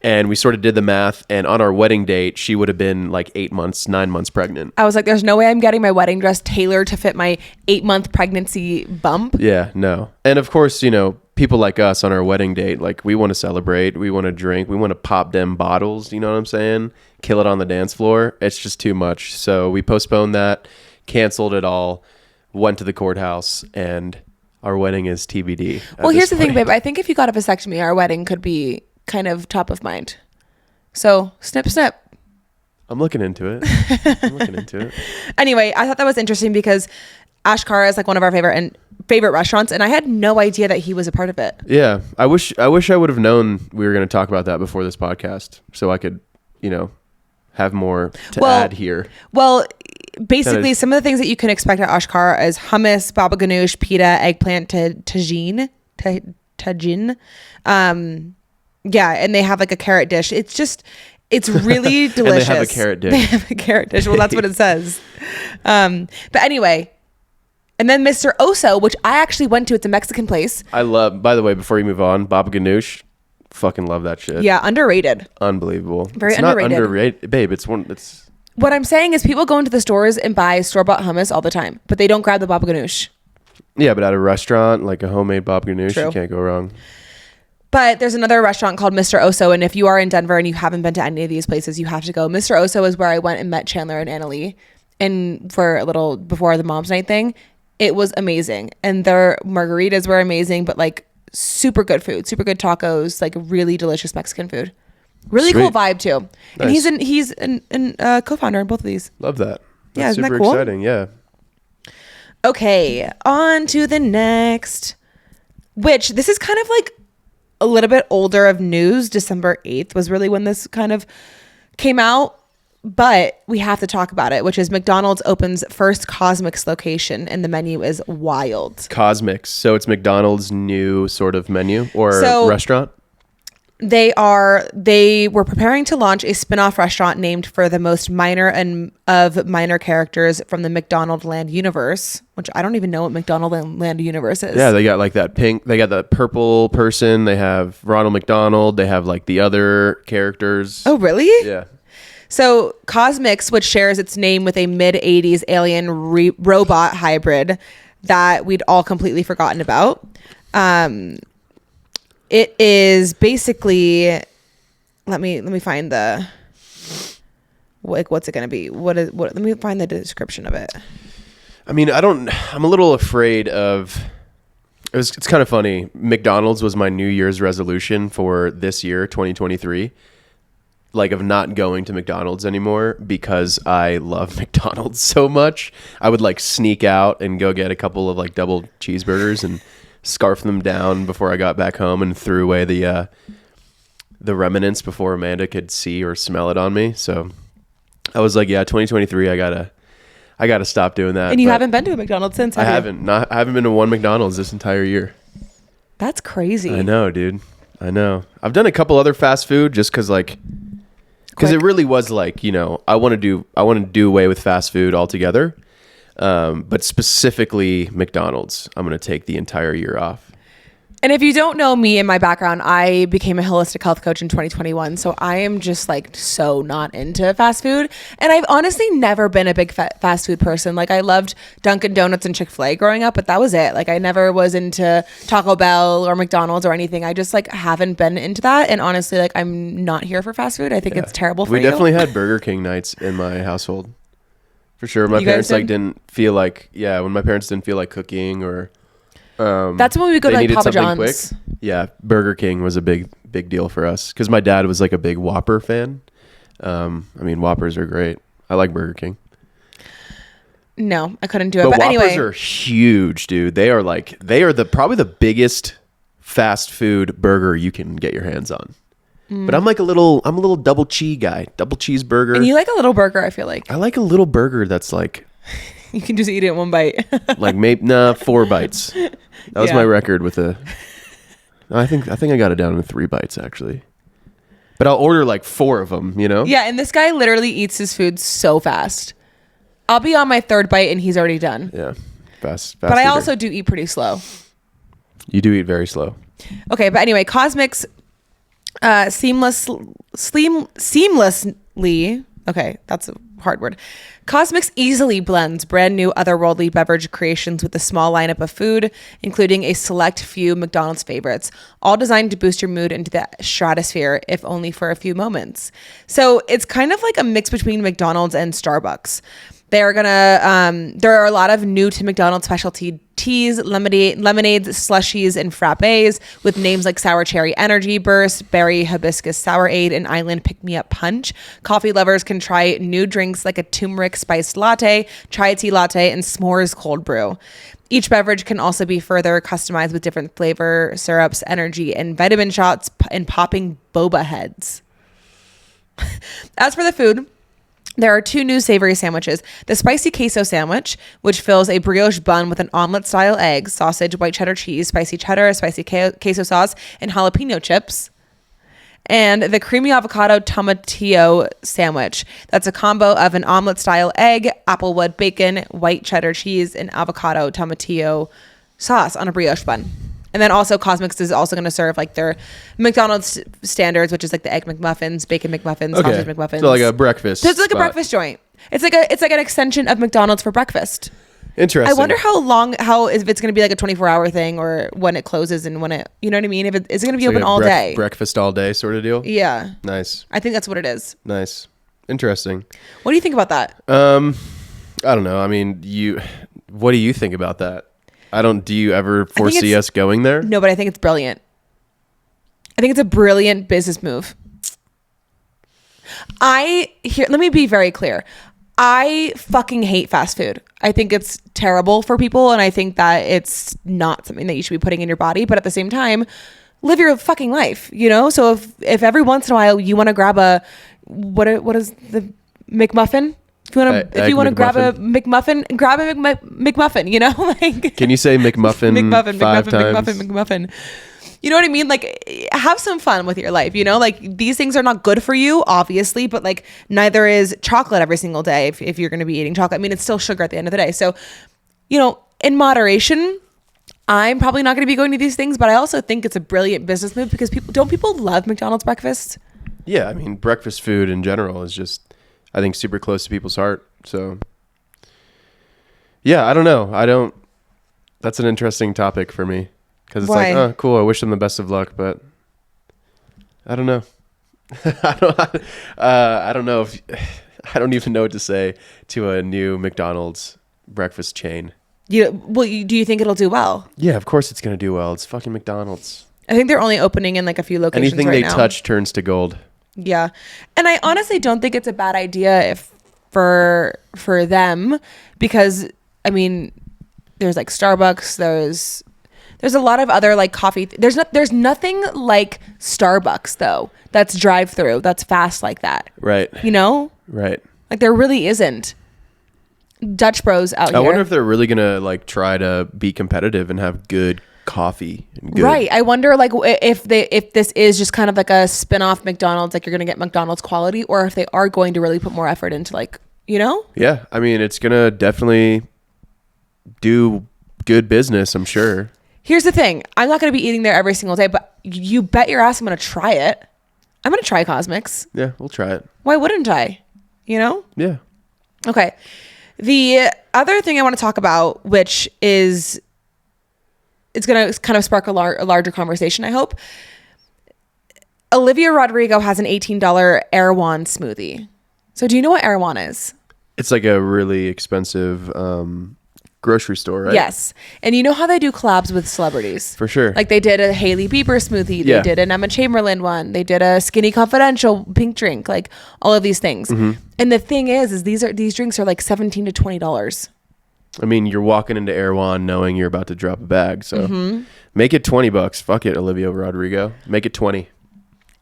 [SPEAKER 2] And we sort of did the math. And on our wedding date, she would have been like 9 months pregnant.
[SPEAKER 1] I was like, there's no way I'm getting my wedding dress tailored to fit my 8-month pregnancy bump.
[SPEAKER 2] Yeah, no. And of course, people like us on our wedding date, like we want to celebrate, we want to drink, we want to pop them bottles, you know what I'm saying? Kill it on the dance floor. It's just too much. So we postponed that, canceled it all, went to the courthouse, and our wedding is TBD.
[SPEAKER 1] Well, here's the thing, babe. I think if you got a vasectomy, our wedding could be kind of top of mind. So snip, snip.
[SPEAKER 2] I'm looking into it.
[SPEAKER 1] Anyway, I thought that was interesting because Ashkara is like one of our favorite restaurants, and I had no idea that he was a part of it.
[SPEAKER 2] Yeah, I wish I would have known we were going to talk about that before this podcast, so I could, have more to add here.
[SPEAKER 1] Well, basically, some of the things that you can expect at Ashkara is hummus, baba ganoush, pita, eggplant, tagine. Yeah, and they have like a carrot dish. It's really delicious.
[SPEAKER 2] And they have a carrot dish.
[SPEAKER 1] They have a carrot dish. Well, that's what it says. But anyway. And then Mr. Oso, which I actually went to. It's a Mexican place.
[SPEAKER 2] I love, by the way, before you move on, baba ganoush. Fucking love that shit.
[SPEAKER 1] Yeah, underrated.
[SPEAKER 2] Unbelievable.
[SPEAKER 1] Very
[SPEAKER 2] it's
[SPEAKER 1] underrated.
[SPEAKER 2] Not underrated. Babe, it's...
[SPEAKER 1] What I'm saying is people go into the stores and buy store-bought hummus all the time, but they don't grab the baba ganoush.
[SPEAKER 2] Yeah, but at a restaurant, like a homemade baba ganoush,
[SPEAKER 1] True.
[SPEAKER 2] You can't go wrong.
[SPEAKER 1] But there's another restaurant called Mr. Oso, and if you are in Denver and you haven't been to any of these places, you have to go. Mr. Oso is where I went and met Chandler and Annalie, and for a little before the mom's night thing. It was amazing, and their margaritas were amazing, but like super good food, super good tacos, like really delicious Mexican food. Really
[SPEAKER 2] Sweet.
[SPEAKER 1] cool vibe too.
[SPEAKER 2] Nice.
[SPEAKER 1] And he's an co-founder in both of these.
[SPEAKER 2] Love that.
[SPEAKER 1] Yeah,
[SPEAKER 2] That's
[SPEAKER 1] isn't that
[SPEAKER 2] super
[SPEAKER 1] cool?
[SPEAKER 2] exciting. Yeah.
[SPEAKER 1] Okay, on to the next, which this is kind of like a little bit older of news. December 8th was really when this kind of came out, but we have to talk about it, which is McDonald's opens first Cosmix location, and the menu is wild.
[SPEAKER 2] Cosmix. So it's McDonald's new sort of menu or restaurant?
[SPEAKER 1] They were preparing to launch a spin-off restaurant named for the most minor characters from the McDonald Land universe, which I don't even know what McDonald Land universe is.
[SPEAKER 2] Yeah, they got like that pink, they got that purple person, they have Ronald McDonald, they have like the other characters.
[SPEAKER 1] Oh, really?
[SPEAKER 2] Yeah.
[SPEAKER 1] So Cosmix, which shares its name with a mid-'80s alien robot hybrid that we'd all completely forgotten about. It is basically, let me find the, like, what's it going to be? Let me find the description of it.
[SPEAKER 2] I mean, I'm a little afraid of It's kind of funny. McDonald's was my New Year's resolution for this year, 2023. Like, of not going to McDonald's anymore because I love McDonald's so much. I would like sneak out and go get a couple of like double cheeseburgers and scarf them down before I got back home and threw away the remnants before Amanda could see or smell it on me. So I was like, yeah, 2023, I gotta stop doing that.
[SPEAKER 1] And you haven't been to a McDonald's since, have you?
[SPEAKER 2] I haven't been to one McDonald's this entire year.
[SPEAKER 1] That's crazy.
[SPEAKER 2] I know, dude. I know. I've done a couple other fast food just because it really was like, I want to do away with fast food altogether. But specifically McDonald's, I'm going to take the entire year off.
[SPEAKER 1] And if you don't know me and my background, I became a holistic health coach in 2021. So I am just like so not into fast food. And I've honestly never been a big fast food person. Like I loved Dunkin' Donuts and Chick-fil-A growing up, but that was it. Like I never was into Taco Bell or McDonald's or anything. I just like haven't been into that. And honestly, like I'm not here for fast food. I think it's terrible for you.
[SPEAKER 2] We definitely had Burger King nights in my household. For sure. My parents didn't feel like, when my parents didn't feel like cooking or...
[SPEAKER 1] that's when we would go to like Papa John's.
[SPEAKER 2] Quick. Yeah, Burger King was a big deal for us because my dad was like a big Whopper fan. I mean, Whoppers are great. I like Burger King.
[SPEAKER 1] No, I couldn't do it.
[SPEAKER 2] But
[SPEAKER 1] Whoppers
[SPEAKER 2] anyway, are huge, dude. They are probably the biggest fast food burger you can get your hands on. But I'm a little double cheese guy, double cheeseburger.
[SPEAKER 1] And you like a little burger, I feel like.
[SPEAKER 2] I like a little burger that's like.
[SPEAKER 1] You can just eat it in one bite.
[SPEAKER 2] Like maybe 4 bites. That was my record with I think I got it down to 3 bites actually. But I'll order like 4 of them,
[SPEAKER 1] Yeah, and this guy literally eats his food so fast. I'll be on my 3rd bite and he's already done.
[SPEAKER 2] Yeah, fast.
[SPEAKER 1] But I also do eat pretty slow.
[SPEAKER 2] You do eat very slow.
[SPEAKER 1] Okay, but anyway, Cosmix seamlessly. Okay, that's a hard word. Cosmix easily blends brand new otherworldly beverage creations with a small lineup of food, including a select few McDonald's favorites, all designed to boost your mood into the stratosphere, if only for a few moments. So it's kind of like a mix between McDonald's and Starbucks. There are a lot of new to McDonald's specialty teas, lemonades, slushies, and frappes with names like Sour Cherry Energy Burst, Berry Hibiscus Sourade, and Island Pick Me Up Punch. Coffee lovers can try new drinks like a turmeric spiced latte, chai tea latte, and s'mores cold brew. Each beverage can also be further customized with different flavor, syrups, energy, and vitamin shots and popping boba heads. As for the food, there are 2 new savory sandwiches. The spicy queso sandwich, which fills a brioche bun with an omelet-style egg, sausage, white cheddar cheese, spicy cheddar, spicy queso sauce, and jalapeno chips. And the creamy avocado tomatillo sandwich. That's a combo of an omelet-style egg, applewood bacon, white cheddar cheese, and avocado tomatillo sauce on a brioche bun. And then also Cosmix is also going to serve like their McDonald's standards, which is like the egg McMuffins, bacon McMuffins, sausage McMuffins.
[SPEAKER 2] So like a breakfast.
[SPEAKER 1] So it's like a breakfast joint. It's like an extension of McDonald's for breakfast.
[SPEAKER 2] Interesting.
[SPEAKER 1] I wonder if it's going to be like a 24-hour thing or when it closes and when it, you know what I mean? Is it going to be open all day?
[SPEAKER 2] Breakfast all day sort of deal?
[SPEAKER 1] Yeah.
[SPEAKER 2] Nice.
[SPEAKER 1] I think that's what it is.
[SPEAKER 2] Nice. Interesting.
[SPEAKER 1] What do you think about that?
[SPEAKER 2] I don't know. I mean, what do you think about that? Do you ever foresee us going there?
[SPEAKER 1] No, but I think it's brilliant. I think it's a brilliant business move. Let me be very clear. I fucking hate fast food. I think it's terrible for people, and I think that it's not something that you should be putting in your body. But at the same time, live your fucking life, So if every once in a while you want to grab what is the McMuffin? If you want to grab a McMuffin, grab a McMuffin. Like, can
[SPEAKER 2] you say McMuffin 5 times?
[SPEAKER 1] McMuffin. You know what I mean? Like, have some fun with your life, Like, these things are not good for you, obviously, but like neither is chocolate every single day if you're going to be eating chocolate. I mean, it's still sugar at the end of the day. So, in moderation, I'm probably not going to be going to these things, but I also think it's a brilliant business move because people love McDonald's breakfast?
[SPEAKER 2] Yeah, I mean, breakfast food in general is just, I think, super close to people's heart. So, yeah, I don't know. That's an interesting topic for me. Because it's like, oh, cool. I wish them the best of luck, but I don't know. I don't know I don't even know what to say to a new McDonald's breakfast chain.
[SPEAKER 1] Do you think it'll do well?
[SPEAKER 2] Yeah, of course it's going to do well. It's fucking McDonald's.
[SPEAKER 1] I think they're only opening in like a few locations
[SPEAKER 2] Anything
[SPEAKER 1] right
[SPEAKER 2] they
[SPEAKER 1] now.
[SPEAKER 2] touch turns to gold.
[SPEAKER 1] Yeah. And I honestly don't think it's a bad idea for them, because I mean, there's like Starbucks, there's a lot of other like coffee. There's nothing like Starbucks though. That's drive-through. That's fast like that.
[SPEAKER 2] Right.
[SPEAKER 1] You know?
[SPEAKER 2] Right.
[SPEAKER 1] Like there really isn't. Dutch Bros out here.
[SPEAKER 2] I wonder if they're really going to like try to be competitive and have good coffee. And good.
[SPEAKER 1] Right. I wonder like if this is just kind of like a spin-off McDonald's, like you're going to get McDonald's quality, or if they are going to really put more effort into like, you know?
[SPEAKER 2] Yeah. I mean, it's going to definitely do good business, I'm sure.
[SPEAKER 1] Here's the thing. I'm not going to be eating there every single day, but you bet your ass I'm going to try it. I'm going to try Cosmics.
[SPEAKER 2] Yeah, we'll try it.
[SPEAKER 1] Why wouldn't I? You know?
[SPEAKER 2] Yeah.
[SPEAKER 1] Okay. The other thing I want to talk about, which is, it's going to kind of spark a larger conversation, I hope. Olivia Rodrigo has an $18 Erewhon smoothie. So do you know what Erewhon is?
[SPEAKER 2] It's like a really expensive grocery store, right?
[SPEAKER 1] Yes. And you know how they do collabs with celebrities?
[SPEAKER 2] For sure.
[SPEAKER 1] Like they did a Hailey Bieber smoothie. They
[SPEAKER 2] Yeah.
[SPEAKER 1] did an Emma Chamberlain one. They did a Skinny Confidential pink drink. Like all of these things.
[SPEAKER 2] Mm-hmm.
[SPEAKER 1] And the thing is these drinks are like $17 to $20.
[SPEAKER 2] I mean, you're walking into Erewhon knowing you're about to drop a bag. So make it $20. Fuck it, Olivia Rodrigo. Make it 20.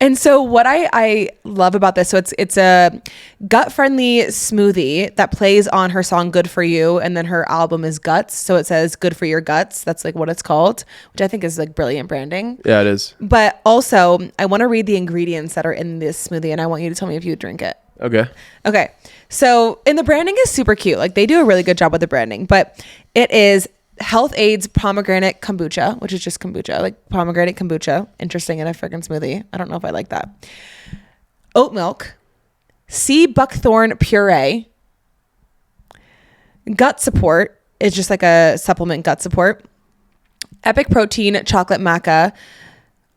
[SPEAKER 1] And so what I love about this, so it's a gut-friendly smoothie that plays on her song Good For You, and then her album is Guts, so it says Good For Your Guts. That's like what it's called, which I think is like brilliant branding.
[SPEAKER 2] Yeah, it is.
[SPEAKER 1] But also, I want to read the ingredients that are in this smoothie, and I want you to tell me if you drink it. Okay. So, and the branding is super cute. Like they do a really good job with the branding, but it is Health Aids pomegranate kombucha, which is just kombucha, like pomegranate kombucha. Interesting in a freaking smoothie. I don't know if I like that. Oat milk, sea buckthorn puree, gut support is just like a supplement gut support, epic protein chocolate maca,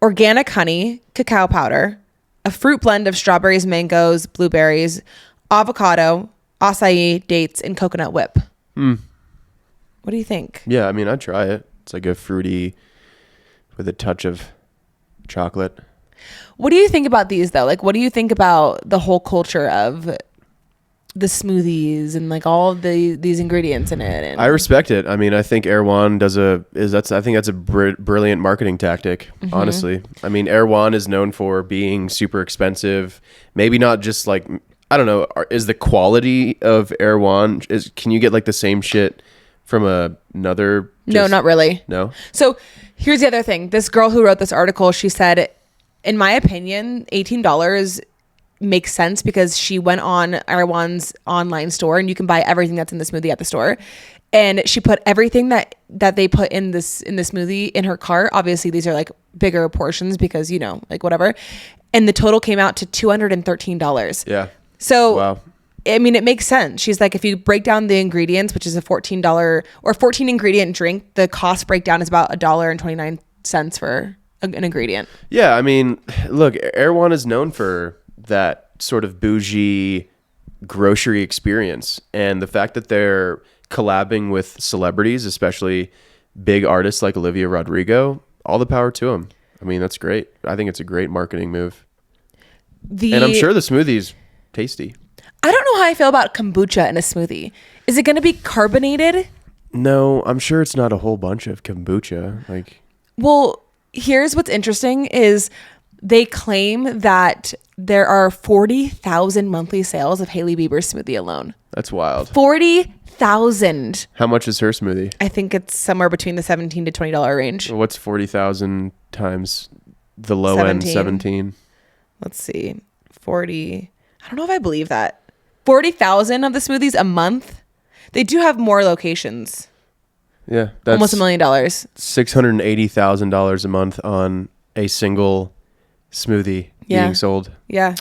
[SPEAKER 1] organic honey, cacao powder, a fruit blend of strawberries, mangoes, blueberries, avocado, acai, dates, and coconut whip. What do you think?
[SPEAKER 2] Yeah, I mean, I'd try it. It's like a fruity with a touch of chocolate.
[SPEAKER 1] What do you think about these though? Like, what do you think about the whole culture of the smoothies and like all of these ingredients in it? And
[SPEAKER 2] I respect it. I mean, I think Erewhon I think that's a brilliant marketing tactic, honestly. I mean, Erewhon is known for being super expensive. Maybe not just like, I don't know, is the quality of Erewhon, can you get like the same shit from another?
[SPEAKER 1] No, not really.
[SPEAKER 2] No?
[SPEAKER 1] So here's the other thing. This girl who wrote this article, she said, in my opinion, $18 makes sense because she went on Erewhon's online store and you can buy everything that's in the smoothie at the store. And she put everything that they put in the smoothie in her cart. Obviously, these are like bigger portions because, you know, like whatever. And the total came out to $213.
[SPEAKER 2] Yeah.
[SPEAKER 1] So,
[SPEAKER 2] wow.
[SPEAKER 1] I mean, it makes sense. She's like, if you break down the ingredients, which is a $14 or 14 ingredient drink, the cost breakdown is about $1.29 for an ingredient.
[SPEAKER 2] Yeah, I mean, look, Erewhon is known for that sort of bougie grocery experience. And the fact that they're collabing with celebrities, especially big artists like Olivia Rodrigo, all the power to them. I mean, that's great. I think it's a great marketing move. And I'm sure the smoothie's tasty.
[SPEAKER 1] I don't know how I feel about kombucha in a smoothie. Is it going to be carbonated?
[SPEAKER 2] No, I'm sure it's not a whole bunch of kombucha. Like,
[SPEAKER 1] well, here's what's interesting is they claim that there are 40,000 monthly sales of Hailey Bieber's smoothie alone.
[SPEAKER 2] that's wild.
[SPEAKER 1] 40,000.
[SPEAKER 2] How much is her smoothie?
[SPEAKER 1] I think it's somewhere between the $17 to $20 range.
[SPEAKER 2] What's 40,000 times the low end 17?
[SPEAKER 1] Let's see. 40. I don't know if I believe that. 40,000 of the smoothies a month. They do have more locations.
[SPEAKER 2] Yeah, that's
[SPEAKER 1] Almost $1 million.
[SPEAKER 2] $680,000 a month on a single smoothie being sold.
[SPEAKER 1] Yeah.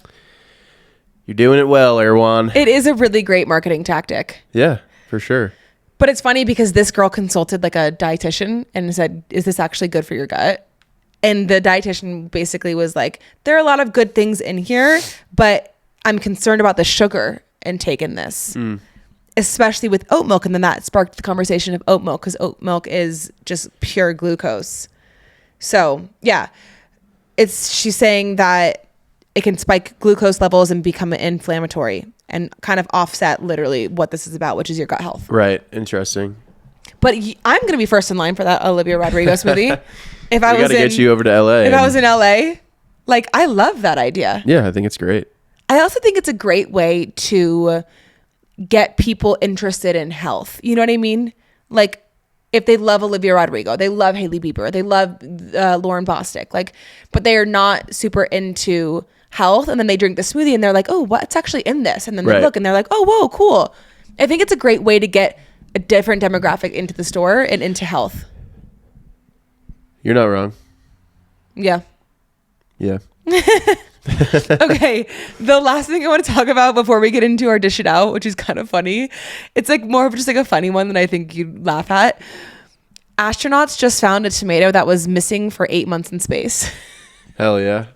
[SPEAKER 2] You're doing it well, Erewhon.
[SPEAKER 1] It is a really great marketing tactic.
[SPEAKER 2] Yeah, for sure.
[SPEAKER 1] But it's funny because this girl consulted like a dietitian and said, is this actually good for your gut? And the dietitian basically was like, there are a lot of good things in here, but I'm concerned about the sugar intake in this. especially with oat milk. And then that sparked the conversation of oat milk, because oat milk is just pure glucose. So yeah, she's saying that it can spike glucose levels and become inflammatory and kind of offset literally what this is about, which is your gut health.
[SPEAKER 2] Right. Interesting.
[SPEAKER 1] But I'm going to be first in line for that Olivia Rodrigo smoothie. If I was
[SPEAKER 2] get you over to LA.
[SPEAKER 1] If I was in LA, like, I love that idea.
[SPEAKER 2] Yeah, I think it's great.
[SPEAKER 1] I also think it's a great way to get people interested in health. You know what I mean? Like, if they love Olivia Rodrigo, they love Hailey Bieber, they love Lauren Bostic, like, but they are not super into health, and then they drink the smoothie and they're like, oh, what's actually in this? And then they look and they're like, oh, whoa, cool. I think it's a great way to get a different demographic into the store and into health.
[SPEAKER 2] You're not wrong.
[SPEAKER 1] Yeah.
[SPEAKER 2] Yeah.
[SPEAKER 1] Okay, the last thing I want to talk about before we get into our dish it out, which is kind of funny, it's like more of just like a funny one that I think you'd laugh at. Astronauts just found a tomato that was missing for 8 months in space.
[SPEAKER 2] Hell yeah.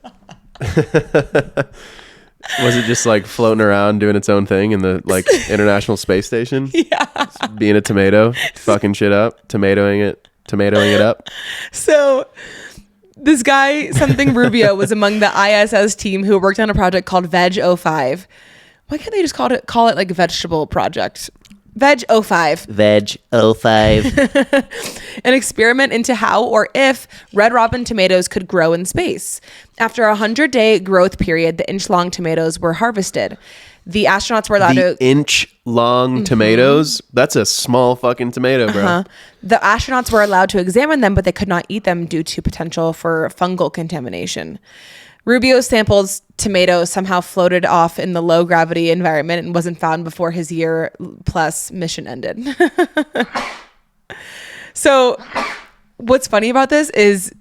[SPEAKER 2] Was it just like floating around doing its own thing in the like International Space Station?
[SPEAKER 1] Yeah.
[SPEAKER 2] Just being a tomato, fucking shit up, tomatoing it up.
[SPEAKER 1] So this guy, something Rubio, was among the ISS team who worked on a project called Veg 05. Why can't they just call it like a vegetable project? Veg 05.
[SPEAKER 2] Veg 05.
[SPEAKER 1] An experiment into how or if red robin tomatoes could grow in space. After a 100-day growth period, the inch-long tomatoes were harvested. The astronauts were allowed to...
[SPEAKER 2] inch-long tomatoes? That's a small fucking tomato, bro. Uh-huh.
[SPEAKER 1] The astronauts were allowed to examine them, but they could not eat them due to potential for fungal contamination. Rubio's samples tomatoes somehow floated off in the low-gravity environment and wasn't found before his year-plus mission ended. So what's funny about this is...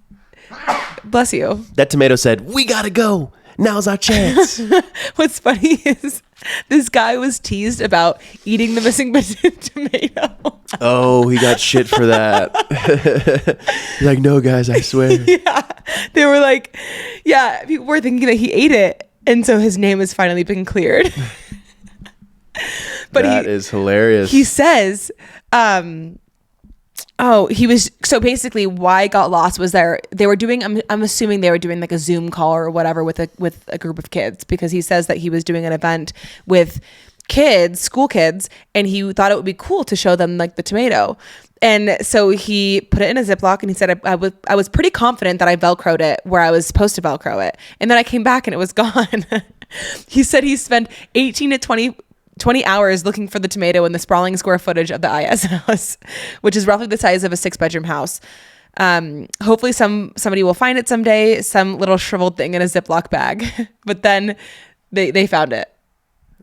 [SPEAKER 1] Bless you.
[SPEAKER 2] That tomato said, we gotta go. Now's our chance.
[SPEAKER 1] What's funny is this guy was teased about eating the missing tomato.
[SPEAKER 2] Oh, he got shit for that. He's like, no, guys, I swear.
[SPEAKER 1] Yeah. They were like, yeah, people were thinking that he ate it. And so his name has finally been cleared. But
[SPEAKER 2] that is hilarious.
[SPEAKER 1] He says, he was, so basically why it got lost was they were doing, I'm assuming they were doing like a Zoom call or whatever with a group of kids, because he says that he was doing an event with kids, school kids, and he thought it would be cool to show them like the tomato. And so he put it in a Ziploc and he said, I was pretty confident that I Velcroed it where I was supposed to Velcro it. And then I came back and it was gone. He said he spent 18 to 20 hours looking for the tomato in the sprawling square footage of the ISS, which is roughly the size of a 6-bedroom house. Hopefully somebody will find it someday, some little shriveled thing in a Ziploc bag. But then they found it.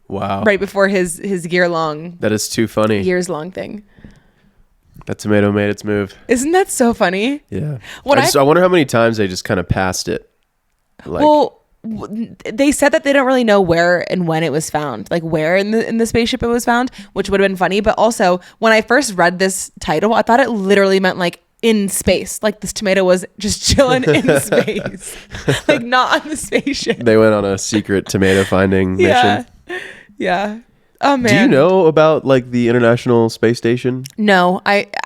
[SPEAKER 2] Wow.
[SPEAKER 1] Right before his years-long thing.
[SPEAKER 2] That tomato made its move.
[SPEAKER 1] Isn't that so funny?
[SPEAKER 2] Yeah. I wonder how many times they just kind of passed it.
[SPEAKER 1] They said that they don't really know where and when it was found, like where in the spaceship it was found, which would have been funny. But also, when I first read this title, I thought it literally meant like in space, like this tomato was just chilling in space, like not on the spaceship.
[SPEAKER 2] They went on a secret tomato finding mission.
[SPEAKER 1] Yeah. Oh man.
[SPEAKER 2] Do you know about like the International Space Station?
[SPEAKER 1] No,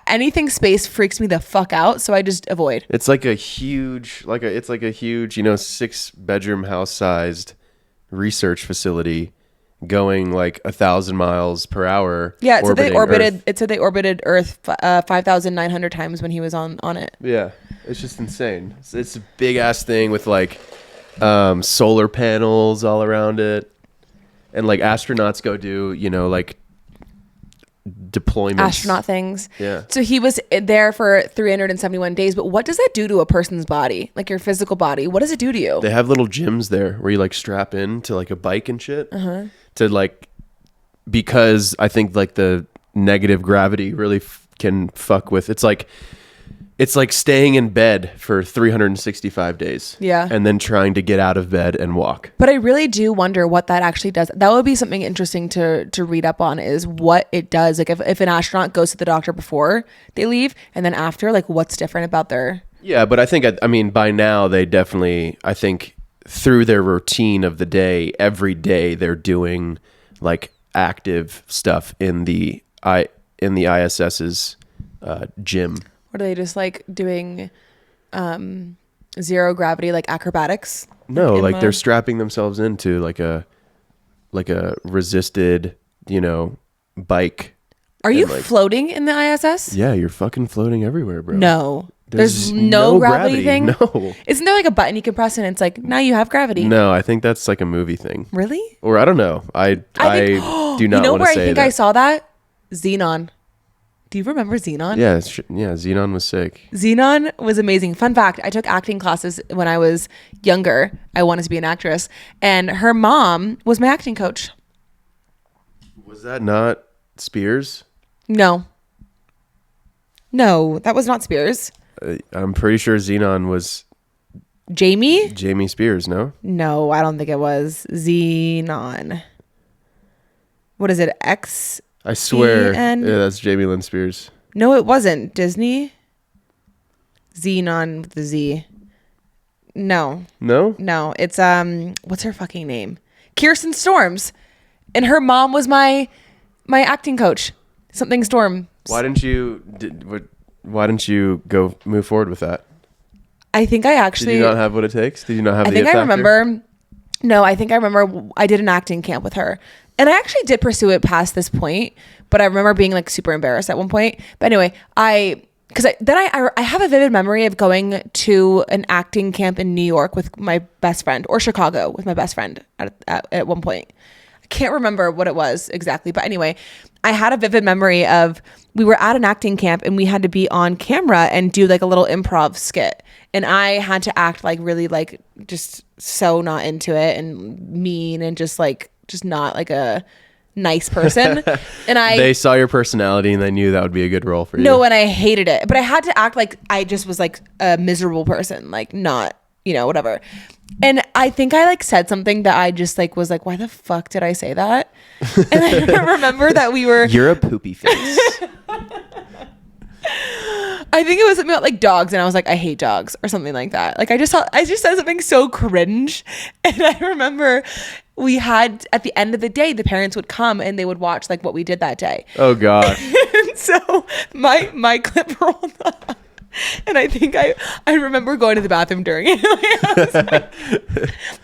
[SPEAKER 1] anything space freaks me the fuck out, so I just avoid.
[SPEAKER 2] It's like a huge, 6-bedroom house sized research facility going like 1,000 miles per hour.
[SPEAKER 1] Yeah, so they orbited Earth 5,900 times when he was on it.
[SPEAKER 2] Yeah, it's just insane. It's a big ass thing with like solar panels all around it. And like astronauts go do, like deployments.
[SPEAKER 1] Astronaut things.
[SPEAKER 2] Yeah.
[SPEAKER 1] So he was there for 371 days. But what does that do to a person's body? Like your physical body? What does it do to you?
[SPEAKER 2] They have little gyms there where you like strap in to like a bike and shit. Uh-huh. To like, because I think like the negative gravity really can fuck with. It's like staying in bed for 365 days. Yeah. And then trying to get out of bed and walk.
[SPEAKER 1] But I really do wonder what that actually does. That would be something interesting to read up on, is what it does. Like if an astronaut goes to the doctor before they leave and then after, like what's different about their...
[SPEAKER 2] Yeah, but I think, by now they definitely, through their routine of the day, every day they're doing like active stuff in the ISS's gym.
[SPEAKER 1] What are they just like doing? Zero gravity, like acrobatics?
[SPEAKER 2] No, like they're strapping themselves into like a resisted, bike.
[SPEAKER 1] Are you
[SPEAKER 2] like,
[SPEAKER 1] floating in the ISS?
[SPEAKER 2] Yeah, you're fucking floating everywhere, bro.
[SPEAKER 1] No. There's no gravity thing?
[SPEAKER 2] No.
[SPEAKER 1] Isn't there like a button you can press and it's like, now you have gravity?
[SPEAKER 2] No, I think that's like a movie thing.
[SPEAKER 1] Really?
[SPEAKER 2] Or I don't know. I do not want to say that. You know where I think
[SPEAKER 1] I saw that? Xenon. Do you remember Xenon?
[SPEAKER 2] Yeah, Xenon was sick.
[SPEAKER 1] Xenon was amazing. Fun fact, I took acting classes when I was younger. I wanted to be an actress. And her mom was my acting coach.
[SPEAKER 2] Was that not Spears?
[SPEAKER 1] No, that was not Spears.
[SPEAKER 2] I'm pretty sure Xenon was
[SPEAKER 1] Jamie
[SPEAKER 2] Spears, no?
[SPEAKER 1] No, I don't think it was Xenon. What is it? X?
[SPEAKER 2] I swear.
[SPEAKER 1] Yeah,
[SPEAKER 2] that's Jamie Lynn Spears.
[SPEAKER 1] No, it wasn't. Disney? Xenon with the Z. No. No, it's what's her fucking name? Kirsten Storms. And her mom was my acting coach. Something Storm.
[SPEAKER 2] Why didn't you go move forward with that?
[SPEAKER 1] I think I actually...
[SPEAKER 2] Did you not have what it takes? Did you not have the
[SPEAKER 1] I think
[SPEAKER 2] it
[SPEAKER 1] I
[SPEAKER 2] factor?
[SPEAKER 1] remember... No, I think I remember I did an acting camp with her. And I actually did pursue it past this point, but I remember being like super embarrassed at one point. But anyway, I have a vivid memory of going to an acting camp in New York with my best friend, or Chicago with my best friend at one point. I can't remember what it was exactly, but anyway, I had a vivid memory of we were at an acting camp and we had to be on camera and do like a little improv skit. And I had to act like really like just so not into it and mean and just not like a nice person. And
[SPEAKER 2] they saw your personality and they knew that would be a good role for you.
[SPEAKER 1] No, and I hated it. But I had to act like I just was like a miserable person, like not, whatever. And I think I like said something that I just like was like, why the fuck did I say that? And I remember that you're
[SPEAKER 2] a poopy face.
[SPEAKER 1] I think it was something about like dogs, and I was like, I hate dogs or something like that. Like I just said something so cringe. And I remember we had, at the end of the day, the parents would come and they would watch like what we did that day.
[SPEAKER 2] Oh God.
[SPEAKER 1] And so my clip rolled up. And I think I remember going to the bathroom during it.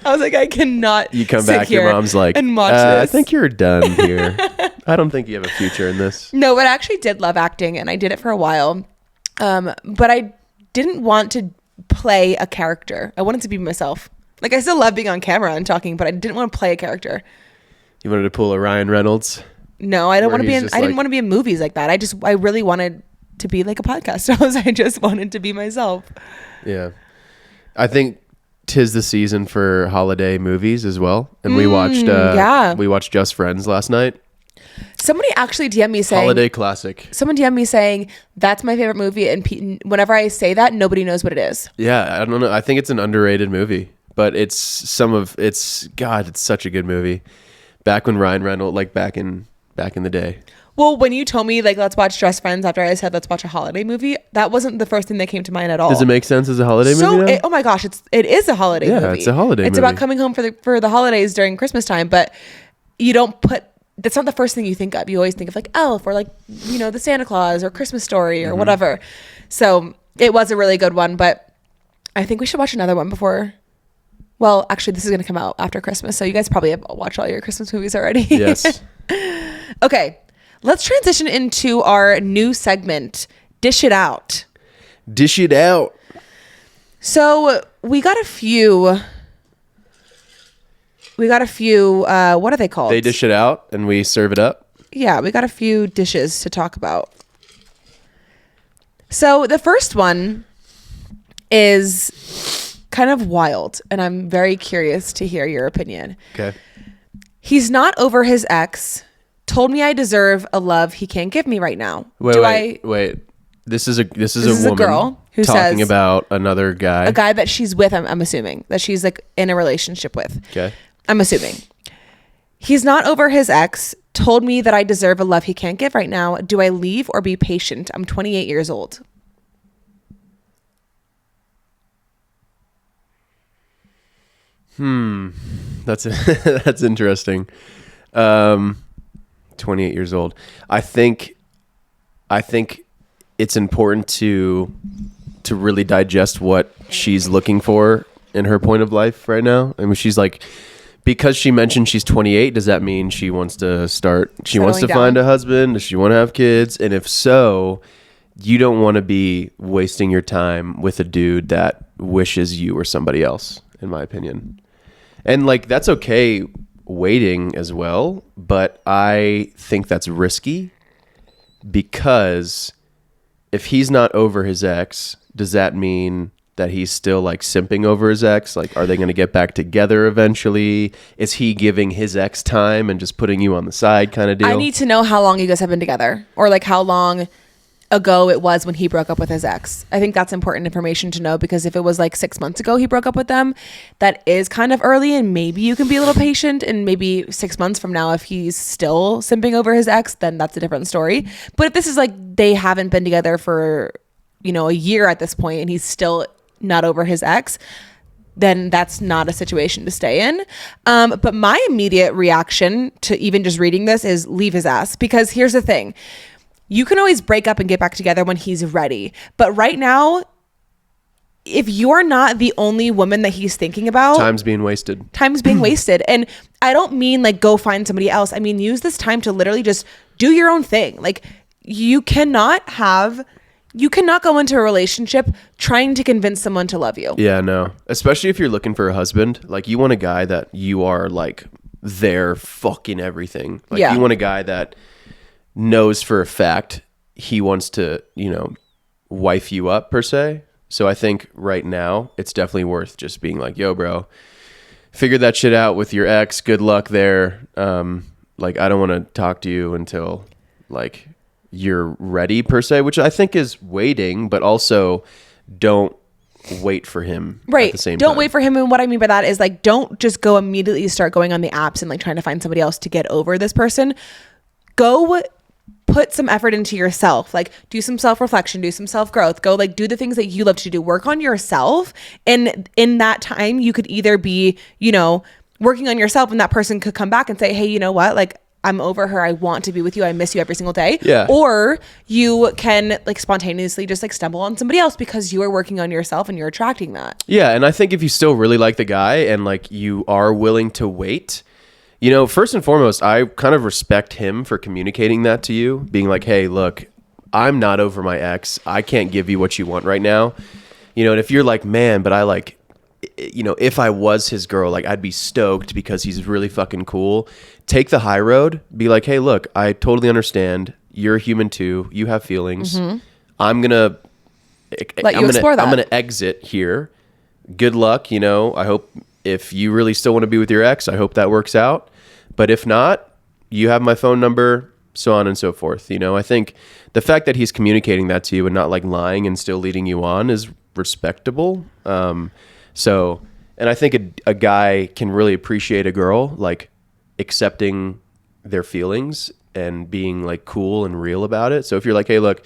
[SPEAKER 1] I was like, I cannot.
[SPEAKER 2] You come back, your mom's like,
[SPEAKER 1] and watch this.
[SPEAKER 2] I think you're done here. I don't think you have a future in this.
[SPEAKER 1] No, but I actually did love acting, and I did it for a while. But I didn't want to play a character. I wanted to be myself. Like I still love being on camera and talking, but I didn't want to play a character.
[SPEAKER 2] You wanted to pull a Ryan Reynolds?
[SPEAKER 1] No, I don't want to be. I didn't want to be in movies like that. I really wanted to be like a podcast host. I just wanted to be myself.
[SPEAKER 2] Yeah, I think 'tis the season for holiday movies as well, and we watched Just Friends last night.
[SPEAKER 1] Somebody actually DM'd me saying
[SPEAKER 2] holiday classic.
[SPEAKER 1] Someone DM'd me saying that's my favorite movie, and whenever I say that, nobody knows what it is.
[SPEAKER 2] Yeah, I don't know. I think it's an underrated movie, but it's such a good movie. Back when Ryan Reynolds, like back in the day.
[SPEAKER 1] Well, when you told me like let's watch Just Friends after I said let's watch a holiday movie, that wasn't the first thing that came to mind at all.
[SPEAKER 2] Does it make sense as a holiday movie?
[SPEAKER 1] Oh my gosh, it is a holiday movie.
[SPEAKER 2] Yeah, it's a holiday movie.
[SPEAKER 1] It's about coming home for the holidays during Christmas time, but you don't put. That's not the first thing you think of. You always think of like Elf or like the Santa Claus or Christmas Story or whatever. So it was a really good one, but I think we should watch another one before. Well, actually, this is going to come out after Christmas, so you guys probably have watched all your Christmas movies already.
[SPEAKER 2] Yes.
[SPEAKER 1] Okay. Let's transition into our new segment, Dish It Out.
[SPEAKER 2] Dish it out.
[SPEAKER 1] So we got a few, what are they called?
[SPEAKER 2] They dish it out and we serve it up.
[SPEAKER 1] Yeah, we got a few dishes to talk about. So the first one is kind of wild, and I'm very curious to hear your opinion.
[SPEAKER 2] Okay.
[SPEAKER 1] He's not over his ex. Told me I deserve a love he can't give me right now.
[SPEAKER 2] Wait. This is a woman
[SPEAKER 1] girl who
[SPEAKER 2] talking
[SPEAKER 1] says
[SPEAKER 2] about another guy.
[SPEAKER 1] A guy that she's with, I'm assuming. That she's like in a relationship with.
[SPEAKER 2] Okay.
[SPEAKER 1] I'm assuming. He's not over his ex. Told me that I deserve a love he can't give right now. Do I leave or be patient? I'm 28 years old.
[SPEAKER 2] That's interesting. 28 years old. I think it's important to really digest what she's looking for in her point of life right now. I mean, she's like, because she mentioned she's 28, does that mean she wants to find a husband? Does she want to have kids? And if so, you don't want to be wasting your time with a dude that wishes you were somebody else, in my opinion. And like, that's okay waiting as well, but I think that's risky, because if he's not over his ex, does that mean that he's still like simping over his ex? Like, are they going to get back together eventually? Is he giving his ex time and just putting you on the side kind of deal?
[SPEAKER 1] I need to know how long you guys have been together, or like how long ago it was when he broke up with his ex. I think that's important information to know, because if it was like 6 months ago he broke up with them, that is kind of early, and maybe you can be a little patient, and maybe 6 months from now, if he's still simping over his ex, then that's a different story. But if this is like they haven't been together for, you know, a year at this point and he's still not over his ex, then that's not a situation to stay in. But my immediate reaction to even just reading this is leave his ass, because here's the thing. You can always break up and get back together when he's ready. But right now, if you're not the only woman that he's thinking about,
[SPEAKER 2] time's being wasted.
[SPEAKER 1] And I don't mean like go find somebody else. I mean, use this time to literally just do your own thing. Like, you cannot go into a relationship trying to convince someone to love you.
[SPEAKER 2] Yeah, no. Especially if you're looking for a husband. Like, you want a guy that you are like there fucking everything. Like, you want a guy that knows for a fact he wants to, you know, wife you up per se. So I think right now it's definitely worth just being like, yo, bro, figure that shit out with your ex. Good luck there. Like, I don't want to talk to you until like you're ready per se, which I think is waiting, but also don't wait for him.
[SPEAKER 1] Right.
[SPEAKER 2] At the same
[SPEAKER 1] don't
[SPEAKER 2] time.
[SPEAKER 1] wait for him. And what I mean by that is like, don't just go immediately start going on the apps and like trying to find somebody else to get over this person. Go put some effort into yourself. Like, do some self-reflection, do some self-growth, go like do the things that you love to do, work on yourself. And in that time you could either be, you know, working on yourself, and that person could come back and say, hey, you know what? Like, I'm over her. I want to be with you. I miss you every single day.
[SPEAKER 2] Yeah.
[SPEAKER 1] Or you can like spontaneously just like stumble on somebody else because you are working on yourself and you're attracting that.
[SPEAKER 2] Yeah. And I think if you still really like the guy and like you are willing to wait, you know, first and foremost, I kind of respect him for communicating that to you, being like, hey, look, I'm not over my ex. I can't give you what you want right now. You know, and if you're like, man, but I like, you know, if I was his girl, like I'd be stoked because he's really fucking cool. Take the high road. Be like, hey, look, I totally understand. You're a human too. You have feelings. Mm-hmm. I'm gonna exit here. Good luck. You know, I hope if you really still want to be with your ex, I hope that works out. But if not, you have my phone number, so on and so forth. You know, I think the fact that he's communicating that to you and not like lying and still leading you on is respectable. So, and I think a guy can really appreciate a girl like accepting their feelings and being like cool and real about it. So if you're like, hey, look,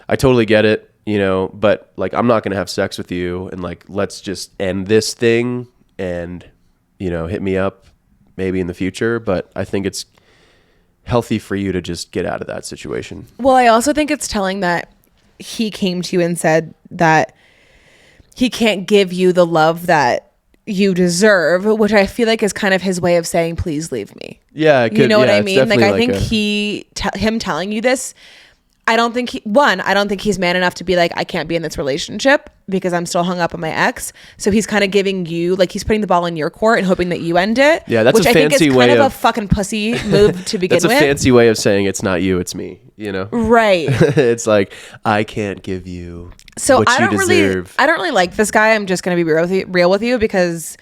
[SPEAKER 2] I totally get it, you know, but like, I'm not going to have sex with you, and like, let's just end this thing and, you know, hit me up maybe in the future. But I think it's healthy for you to just get out of that situation.
[SPEAKER 1] Well, I also think it's telling that he came to you and said that he can't give you the love that you deserve, which I feel like is kind of his way of saying, please leave me.
[SPEAKER 2] Yeah.
[SPEAKER 1] You know what I mean? Like, I think him telling you this, I don't think he's man enough to be like, I can't be in this relationship because I'm still hung up on my ex. So he's kind of giving you, like, he's putting the ball in your court and hoping that you end it.
[SPEAKER 2] Yeah, that's
[SPEAKER 1] which
[SPEAKER 2] a fancy
[SPEAKER 1] I think is
[SPEAKER 2] way
[SPEAKER 1] kind of
[SPEAKER 2] of
[SPEAKER 1] a fucking pussy move to begin with.
[SPEAKER 2] That's a fancy way of saying it's not you, it's me, you know?
[SPEAKER 1] Right.
[SPEAKER 2] It's like, I can't give you
[SPEAKER 1] so
[SPEAKER 2] what you deserve.
[SPEAKER 1] I don't really like this guy. I'm just going to be real with you, because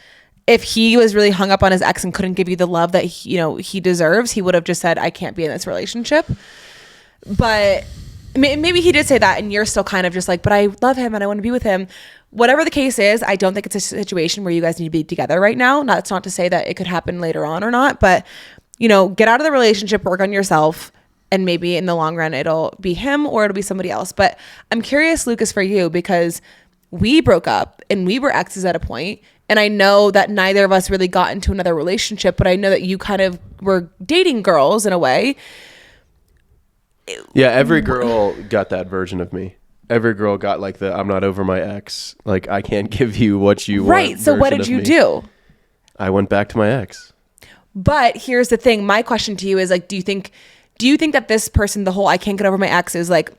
[SPEAKER 1] if he was really hung up on his ex and couldn't give you the love that he deserves, he would have just said, I can't be in this relationship. But maybe he did say that, and you're still kind of just like, but I love him and I want to be with him. Whatever the case is, I don't think it's a situation where you guys need to be together right now. That's not to say that it could happen later on or not, but, you know, get out of the relationship, work on yourself, and maybe in the long run it'll be him or it'll be somebody else. But I'm curious, Lucas, for you, because we broke up and we were exes at a point, And I know that neither of us really got into another relationship, but I know that you kind of were dating girls in a way.
[SPEAKER 2] Yeah, every girl got that version of me. Every girl got like the I'm not over my ex. Like, I can't give you what you want.
[SPEAKER 1] Right. So what did you do?
[SPEAKER 2] I went back to my ex.
[SPEAKER 1] But here's the thing. My question to you is like, do you think that this person, the whole I can't get over my ex, is like,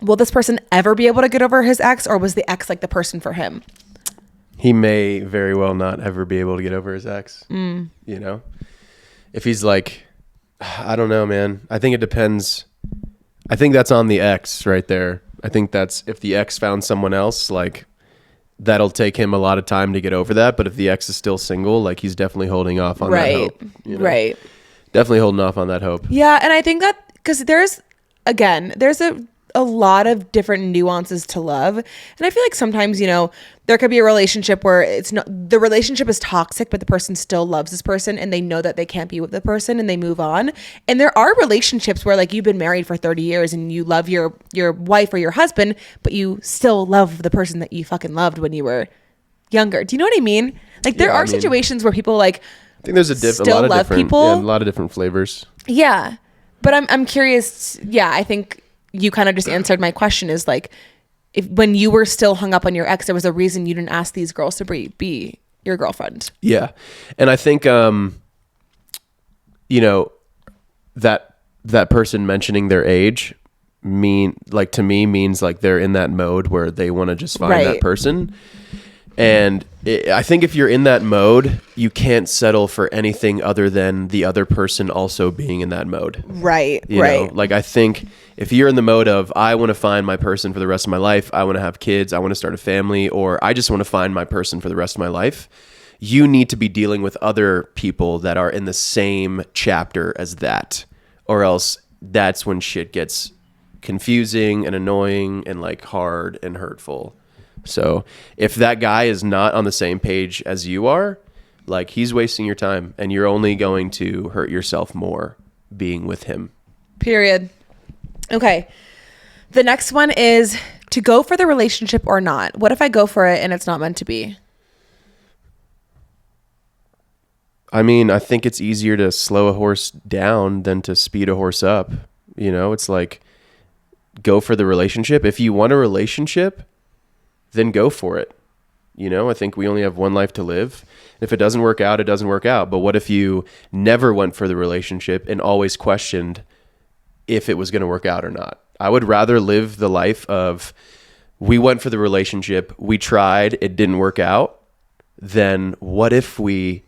[SPEAKER 1] will this person ever be able to get over his ex, or was the ex like the person for him?
[SPEAKER 2] He may very well not ever be able to get over his ex. You know, if he's like, I don't know, man. I think it depends. I think that's on the ex right there. I think that's if the ex found someone else, like that'll take him a lot of time to get over that. But if the ex is still single, like he's definitely holding off on that hope. You know? Right. Definitely holding off on that hope.
[SPEAKER 1] Yeah. And I think that because there's a lot of different nuances to love. And I feel like sometimes, you know, there could be a relationship where the relationship is toxic, but the person still loves this person and they know that they can't be with the person and they move on. And there are relationships where like you've been married for 30 years and you love your wife or your husband, but you still love the person that you fucking loved when you were younger. Do you know what I mean? Like there are situations where people like,
[SPEAKER 2] I think there's a lot of different people. Yeah, a lot of different flavors.
[SPEAKER 1] Yeah. But I'm curious. Yeah. I think you kind of just answered my question is like, if when you were still hung up on your ex, there was a reason you didn't ask these girls to be your girlfriend.
[SPEAKER 2] Yeah. And I think, you know, that person mentioning their age to me means like they're in that mode where they want to just find that person. And I think if you're in that mode, you can't settle for anything other than the other person also being in that mode.
[SPEAKER 1] Right.
[SPEAKER 2] You know? Like I think if you're in the mode of I want to find my person for the rest of my life, I want to have kids, I want to start a family, or I just want to find my person for the rest of my life, you need to be dealing with other people that are in the same chapter as that, or else that's when shit gets confusing and annoying and like hard and hurtful. So if that guy is not on the same page as you are, like he's wasting your time and you're only going to hurt yourself more being with him.
[SPEAKER 1] Period. Okay. The next one is to go for the relationship or not. What if I go for it and it's not meant to be?
[SPEAKER 2] I mean, I think it's easier to slow a horse down than to speed a horse up. You know, it's like go for the relationship. If you want a relationship, then go for it. You know, I think we only have one life to live. If it doesn't work out, it doesn't work out. But what if you never went for the relationship and always questioned if it was going to work out or not? I would rather live the life of we went for the relationship, we tried, it didn't work out, than what if we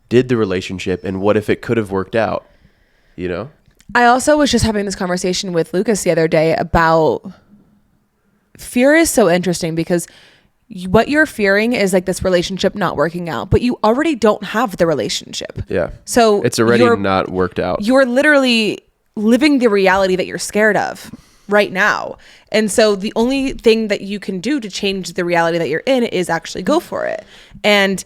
[SPEAKER 2] did the relationship and what if it could have worked out, you know?
[SPEAKER 1] I also was just having this conversation with Lucas the other day about fear is so interesting because what you're fearing is like this relationship not working out, but you already don't have the relationship.
[SPEAKER 2] Yeah.
[SPEAKER 1] So
[SPEAKER 2] it's already not worked out.
[SPEAKER 1] You're literally living the reality that you're scared of right now. And so the only thing that you can do to change the reality that you're in is actually go for it. And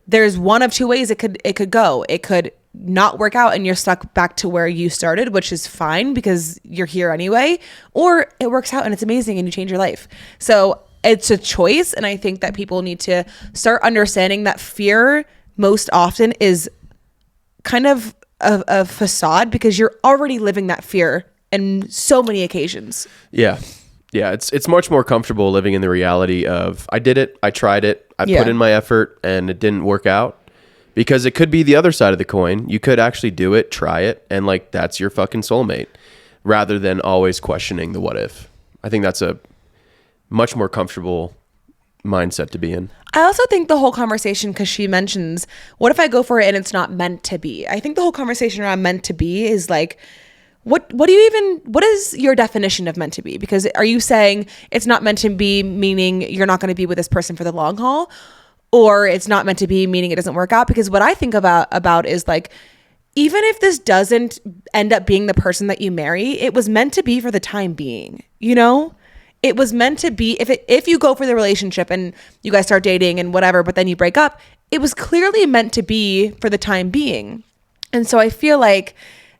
[SPEAKER 1] there's one of two ways it could go. It could not work out and you're stuck back to where you started, which is fine because you're here anyway, or it works out and it's amazing and you change your life. So it's a choice. And I think that people need to start understanding that fear most often is kind of a facade because you're already living that fear in so many occasions.
[SPEAKER 2] Yeah. Yeah. It's much more comfortable living in the reality of I did it. I tried it. I put in my effort and it didn't work out. Because it could be the other side of the coin. You could actually do it, try it, and like that's your fucking soulmate, rather than always questioning the what if. I think that's a much more comfortable mindset to be in.
[SPEAKER 1] I also think the whole conversation, because she mentions, what if I go for it and it's not meant to be? I think the whole conversation around meant to be is like, what is your definition of meant to be? Because are you saying it's not meant to be, meaning you're not going to be with this person for the long haul? Or it's not meant to be, meaning it doesn't work out? Because what I think about is like, even if this doesn't end up being the person that you marry, it was meant to be for the time being, you know? It was meant to be, if you go for the relationship and you guys start dating and whatever, but then you break up, it was clearly meant to be for the time being. And so I feel like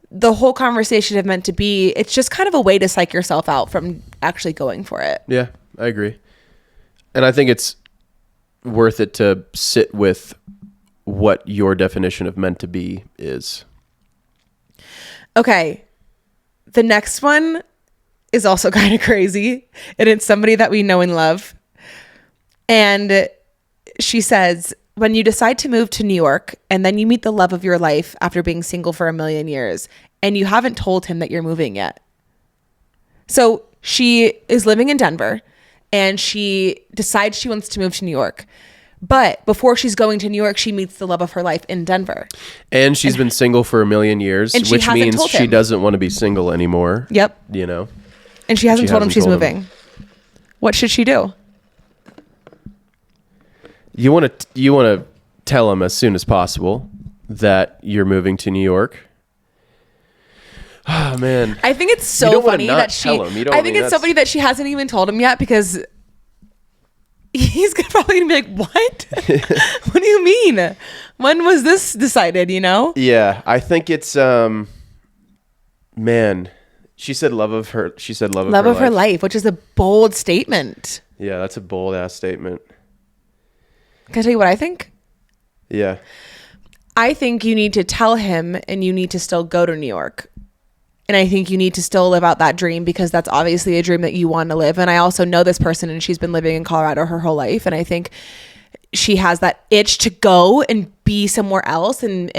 [SPEAKER 1] the whole conversation of meant to be, it's just kind of a way to psych yourself out from actually going for it.
[SPEAKER 2] Yeah, I agree. And I think it's worth it to sit with what your definition of meant to be is.
[SPEAKER 1] Okay. The next one is also kind of crazy, and it's somebody that we know and love. And she says, when you decide to move to New York and then you meet the love of your life after being single for 1,000,000 years and you haven't told him that you're moving yet. So she is living in Denver and she decides she wants to move to New York. But before she's going to New York, she meets the love of her life in Denver.
[SPEAKER 2] And she's been single for 1,000,000 years, which means she doesn't want to be single anymore.
[SPEAKER 1] Yep.
[SPEAKER 2] You know?
[SPEAKER 1] And she hasn't told him she's moving. What should she do?
[SPEAKER 2] You want to tell him as soon as possible that you're moving to New York. Oh man.
[SPEAKER 1] I think it's so funny that she it's so funny that she hasn't even told him yet, because he's probably gonna be like, what? What do you mean? When was this decided, you know?
[SPEAKER 2] Yeah, I think it's man, she said love of her life,
[SPEAKER 1] which is a bold statement.
[SPEAKER 2] Yeah, that's a bold ass statement.
[SPEAKER 1] Can I tell you what I think?
[SPEAKER 2] Yeah.
[SPEAKER 1] I think you need to tell him, and you need to still go to New York. And I think you need to still live out that dream, because that's obviously a dream that you want to live. And I also know this person, and she's been living in Colorado her whole life. And I think she has that itch to go and be somewhere else. And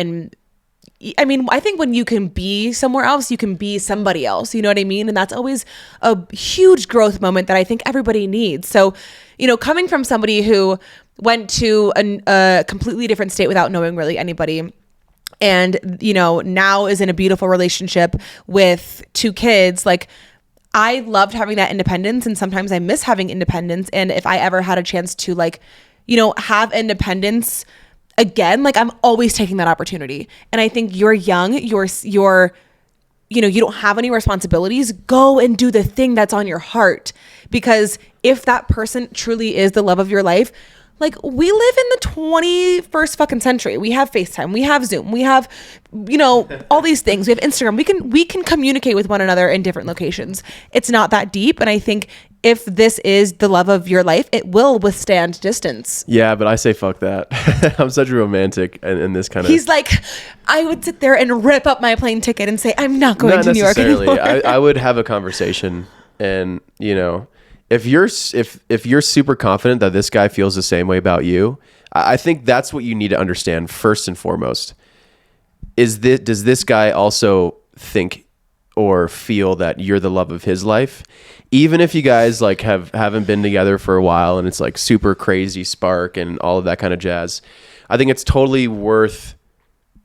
[SPEAKER 1] I mean, I think when you can be somewhere else, you can be somebody else. You know what I mean? And that's always a huge growth moment that I think everybody needs. So, you know, coming from somebody who went to a completely different state without knowing really anybody, and, you know, now is in a beautiful relationship with 2 kids. Like, I loved having that independence, and sometimes I miss having independence. And if I ever had a chance to, like, you know, have independence again, like, I'm always taking that opportunity. And I think you're young, you're you know, you don't have any responsibilities. Go and do the thing that's on your heart, because if that person truly is the love of your life, like, we live in the 21st fucking century. We have FaceTime, we have Zoom, we have, you know, all these things. We have Instagram. We can communicate with one another in different locations. It's not that deep. And I think if this is the love of your life, it will withstand distance.
[SPEAKER 2] Yeah, but I say fuck that. I'm such a romantic in this kind of...
[SPEAKER 1] He's like, I would sit there and rip up my plane ticket and say, I'm not going to New York anymore.
[SPEAKER 2] I would have a conversation, and, you know... If you're super confident that this guy feels the same way about you, I think that's what you need to understand first and foremost. Does this guy also think or feel that you're the love of his life? Even if you guys like haven't been together for a while and it's like super crazy spark and all of that kind of jazz, I think it's totally worth,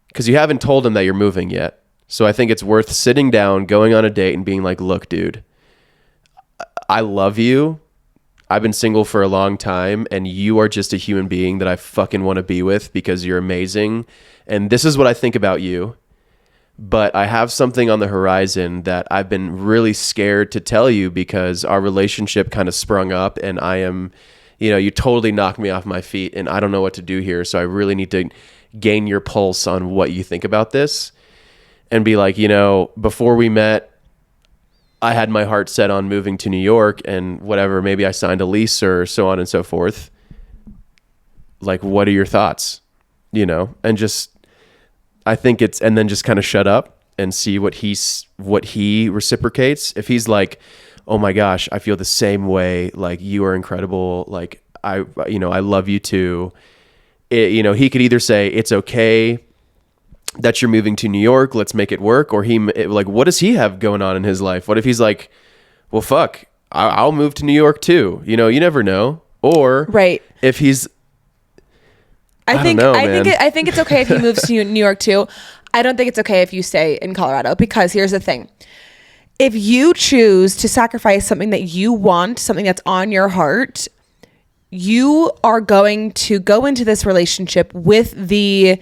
[SPEAKER 2] because you haven't told him that you're moving yet. So I think it's worth sitting down, going on a date, and being like, look, dude, I love you. I've been single for a long time, and you are just a human being that I fucking want to be with because you're amazing. And this is what I think about you. But I have something on the horizon that I've been really scared to tell you, because our relationship kind of sprung up, and I am, you know, you totally knocked me off my feet, and I don't know what to do here. So I really need to gain your pulse on what you think about this, and be like, you know, before we met, I had my heart set on moving to New York, and whatever, maybe I signed a lease or so on and so forth. Like, what are your thoughts? You know, and just, I think it's, and then just kind of shut up and see what he reciprocates. If he's like, oh my gosh, I feel the same way. Like, you are incredible. Like, I love you too. You know, he could either say, it's okay that you're moving to New York, let's make it work. Or like, what does he have going on in his life? What if he's like, well, fuck, I'll move to New York too. You know, you never know. Or
[SPEAKER 1] right.
[SPEAKER 2] If he's,
[SPEAKER 1] I think it's okay if he moves to New York too. I don't think it's okay if you stay in Colorado, because here's the thing. If you choose to sacrifice something that you want, something that's on your heart, you are going to go into this relationship with the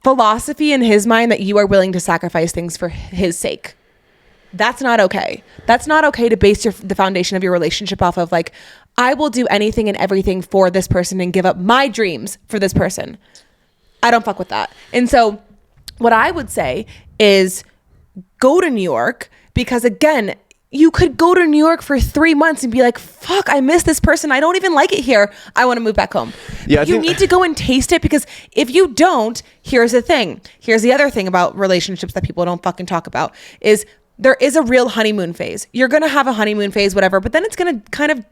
[SPEAKER 1] philosophy in his mind that you are willing to sacrifice things for his sake. That's not okay. That's not okay to base the foundation of your relationship off of, like, I will do anything and everything for this person and give up my dreams for this person. I don't fuck with that. And so what I would say is go to New York, because again, you could go to New York for 3 months and be like, fuck, I miss this person. I don't even like it here. I want to move back home.
[SPEAKER 2] Yeah,
[SPEAKER 1] you need to go and taste it, because if you don't, here's the thing. Here's the other thing about relationships that people don't fucking talk about is there is a real honeymoon phase. You're going to have a honeymoon phase, whatever, but then it's going to kind of,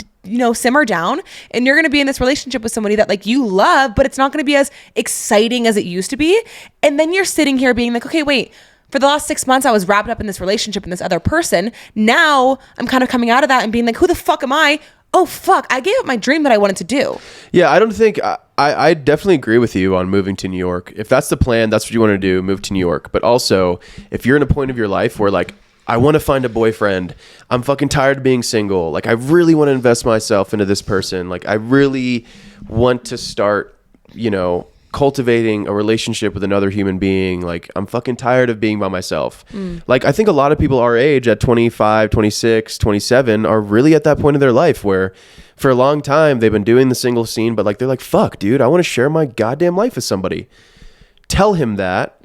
[SPEAKER 1] simmer down, and you're going to be in this relationship with somebody that like you love, but it's not going to be as exciting as it used to be. And then you're sitting here being like, okay, wait, for the last 6 months, I was wrapped up in this relationship and this other person. Now I'm kind of coming out of that and being like, who the fuck am I? Oh, fuck. I gave up my dream that I wanted to do.
[SPEAKER 2] Yeah, I don't think I definitely agree with you on moving to New York. If that's the plan, that's what you want to do, move to New York. But also, if you're in a point of your life where like, I want to find a boyfriend, I'm fucking tired of being single. Like, I really want to invest myself into this person. Like, I really want to start, cultivating a relationship with another human being. Like, I'm fucking tired of being by myself. Like, I think a lot of people our age at 25, 26, 27 are really at that point of their life where for a long time they've been doing the single scene, but like, they're like, fuck, dude, I want to share my goddamn life with somebody. Tell him that,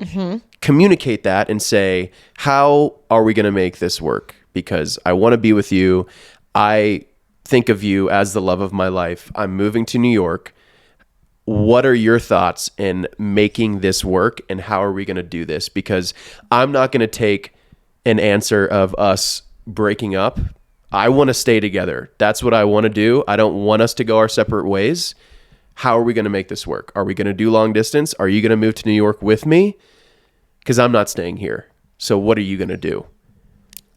[SPEAKER 2] communicate that, and say, how are we going to make this work? Because I want to be with you. I think of you as the love of my life. I'm moving to New York. What are your thoughts in making this work, and how are we going to do this? Because I'm not going to take an answer of us breaking up. I want to stay together. That's what I want to do. I don't want us to go our separate ways. How are we going to make this work? Are we going to do long distance? Are you going to move to New York with me? Because I'm not staying here. So what are you going to do?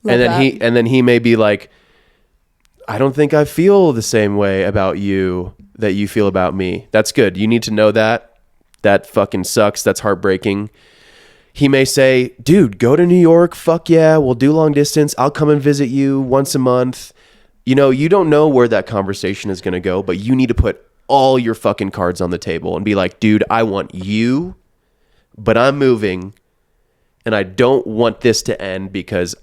[SPEAKER 2] And then he may be like, I don't think I feel the same way about you that you feel about me. That's good. You need to know that. That fucking sucks. That's heartbreaking. He may say, dude, go to New York. Fuck yeah. We'll do long distance. I'll come and visit you once a month. You don't know where that conversation is going to go, but you need to put all your fucking cards on the table and be like, dude, I want you, but I'm moving, and I don't want this to end because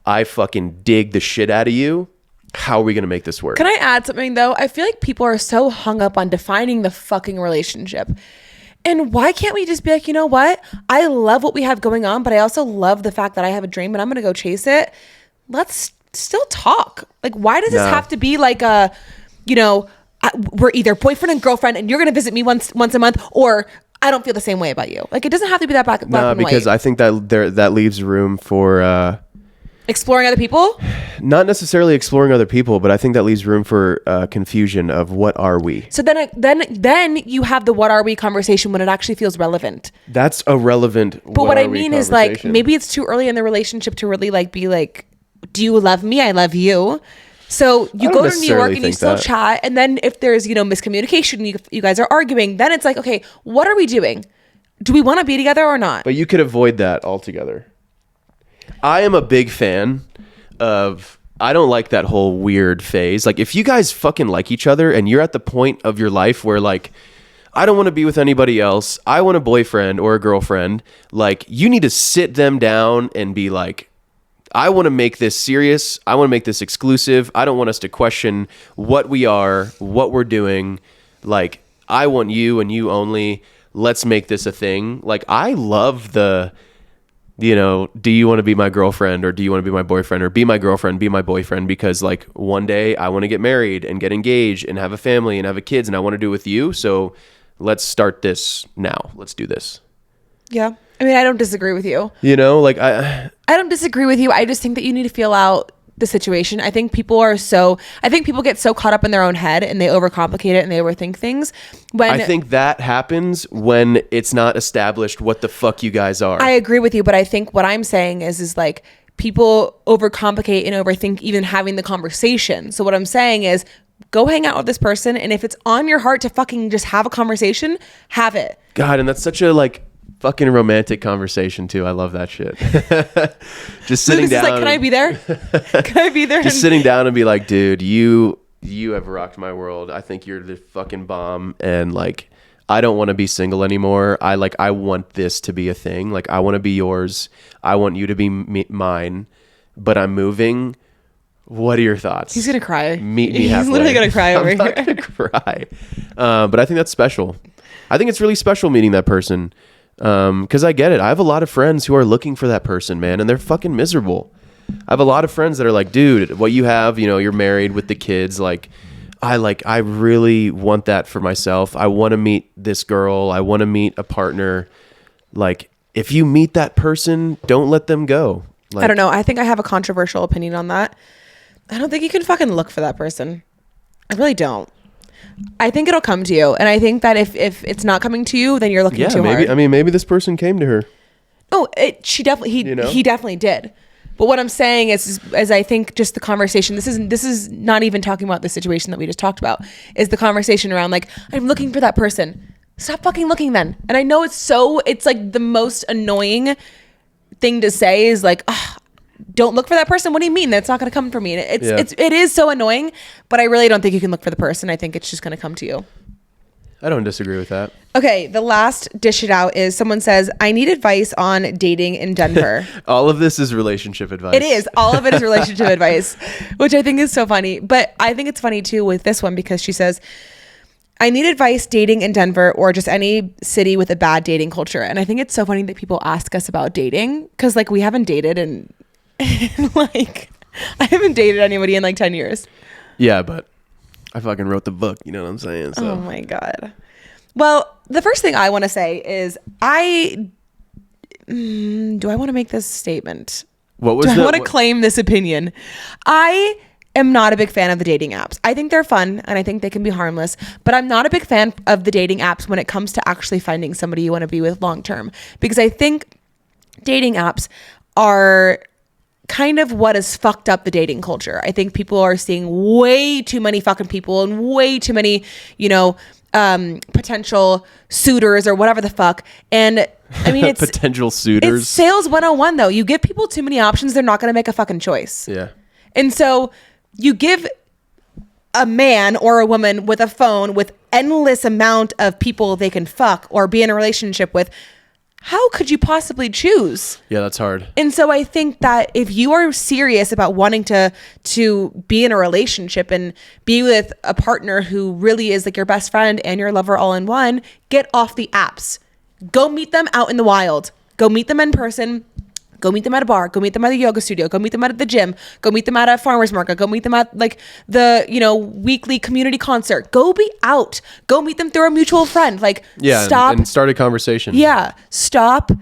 [SPEAKER 2] I fucking dig the shit out of you. How are we going to make this work?
[SPEAKER 1] Can I add something though? I feel like people are so hung up on defining the fucking relationship. And why can't we just be like, you know what? I love what we have going on, but I also love the fact that I have a dream and I'm going to go chase it. Let's still talk. Like, why does this have to be like a, we're either boyfriend and girlfriend and you're going to visit me once a month, or I don't feel the same way about you. Like, it doesn't have to be that black and white.
[SPEAKER 2] Because I think that leaves room for
[SPEAKER 1] exploring other people.
[SPEAKER 2] Not necessarily exploring other people, but I think that leaves room for confusion of what are we.
[SPEAKER 1] So then you have the what are we conversation when it actually feels relevant.
[SPEAKER 2] That's a relevant.
[SPEAKER 1] But what I mean is, like, maybe it's too early in the relationship to really like be like, do you love me? I love you. So you go to New York and you still chat, and then if there's miscommunication, you guys are arguing, then it's like, okay, what are we doing? Do we want to be together or not?
[SPEAKER 2] But you could avoid that altogether. I am a big fan of, I don't like that whole weird phase. Like, if you guys fucking like each other and you're at the point of your life where like, I don't want to be with anybody else, I want a boyfriend or a girlfriend, like, you need to sit them down and be like, I want to make this serious. I want to make this exclusive. I don't want us to question what we are, what we're doing. Like, I want you and you only. Let's make this a thing. Like, I love the, do you want to be my girlfriend or do you want to be my boyfriend, or be my girlfriend, be my boyfriend? Because like, one day I want to get married and get engaged and have a family and have kids, and I want to do it with you. So let's start this now. Let's do this.
[SPEAKER 1] Yeah. I mean, I don't disagree with you.
[SPEAKER 2] I
[SPEAKER 1] don't disagree with you. I just think that you need to feel out the situation. I think people get so caught up in their own head and they overcomplicate it and they overthink things.
[SPEAKER 2] I think that happens when it's not established what the fuck you guys are.
[SPEAKER 1] I agree with you, but I think what I'm saying is like, people overcomplicate and overthink even having the conversation. So what I'm saying is, go hang out with this person, and if it's on your heart to fucking just have a conversation, have it.
[SPEAKER 2] God, and that's such a like fucking romantic conversation too. I love that shit. Just sitting down.
[SPEAKER 1] Like, can I be there? Can I be there?
[SPEAKER 2] Just sitting down and be like, dude, you have rocked my world. I think you're the fucking bomb. And like, I don't want to be single anymore. I want this to be a thing. Like, I want to be yours. I want you to be mine, but I'm moving. What are your thoughts?
[SPEAKER 1] He's going to cry.
[SPEAKER 2] Meet me halfway.
[SPEAKER 1] He's literally going to cry over here.
[SPEAKER 2] I'm not going to cry. But I think that's special. I think it's really special meeting that person. Because I get it. I have a lot of friends who are looking for that person, man, and they're fucking miserable. I have a lot of friends that are like, dude, what you have, you know, you're married with the kids. I really want that for myself. I want to meet this girl. I want to meet a partner. Like, if you meet that person, don't let them go. Like,
[SPEAKER 1] I don't know. I think I have a controversial opinion on that. I don't think you can fucking look for that person. I really don't. I think it'll come to you. And I think that if it's not coming to you, then you're looking too hard.
[SPEAKER 2] I mean, maybe this person came to her.
[SPEAKER 1] Oh, he definitely did. But what I'm saying is I think just the conversation, this is not even talking about the situation that we just talked about, is the conversation around like, I'm looking for that person. Stop fucking looking then. And I know it's like the most annoying thing to say is like, don't look for that person. What do you mean? That's not going to come for me. And it is so annoying, but I really don't think you can look for the person. I think it's just going to come to you.
[SPEAKER 2] I don't disagree with that.
[SPEAKER 1] Okay, the last dish it out is someone says, I need advice on dating in Denver.
[SPEAKER 2] All of this is relationship advice.
[SPEAKER 1] It is. All of it is relationship advice, which I think is so funny. But I think it's funny too with this one because she says, I need advice dating in Denver or just any city with a bad dating culture. And I think it's so funny that people ask us about dating because like we haven't dated and like I haven't dated anybody in like 10 years.
[SPEAKER 2] Yeah, but I fucking wrote the book, you know what I'm saying? So.
[SPEAKER 1] Oh my God. Well, the first thing I want to say is do I want to make this statement?
[SPEAKER 2] What was
[SPEAKER 1] I want to claim this opinion? I am not a big fan of the dating apps. I think they're fun and I think they can be harmless, but I'm not a big fan of the dating apps when it comes to actually finding somebody you want to be with long term, because I think dating apps are kind of what has fucked up the dating culture. I think people are seeing way too many fucking people and way too many, potential suitors or whatever the fuck. And I mean, it's
[SPEAKER 2] potential suitors.
[SPEAKER 1] It's sales 101 though. You give people too many options, they're not going to make a fucking choice.
[SPEAKER 2] Yeah.
[SPEAKER 1] And so you give a man or a woman with a phone with endless amount of people they can fuck or be in a relationship with. How could you possibly choose?
[SPEAKER 2] Yeah, that's hard.
[SPEAKER 1] And so I think that if you are serious about wanting to be in a relationship and be with a partner who really is like your best friend and your lover all in one, get off the apps. Go meet them out in the wild. Go meet them in person. Go meet them at a bar. Go meet them at a yoga studio. Go meet them at the gym. Go meet them at a farmer's market. Go meet them at like the, weekly community concert. Go be out. Go meet them through a mutual friend. Like, stop.
[SPEAKER 2] And start a conversation.
[SPEAKER 1] Yeah. Stop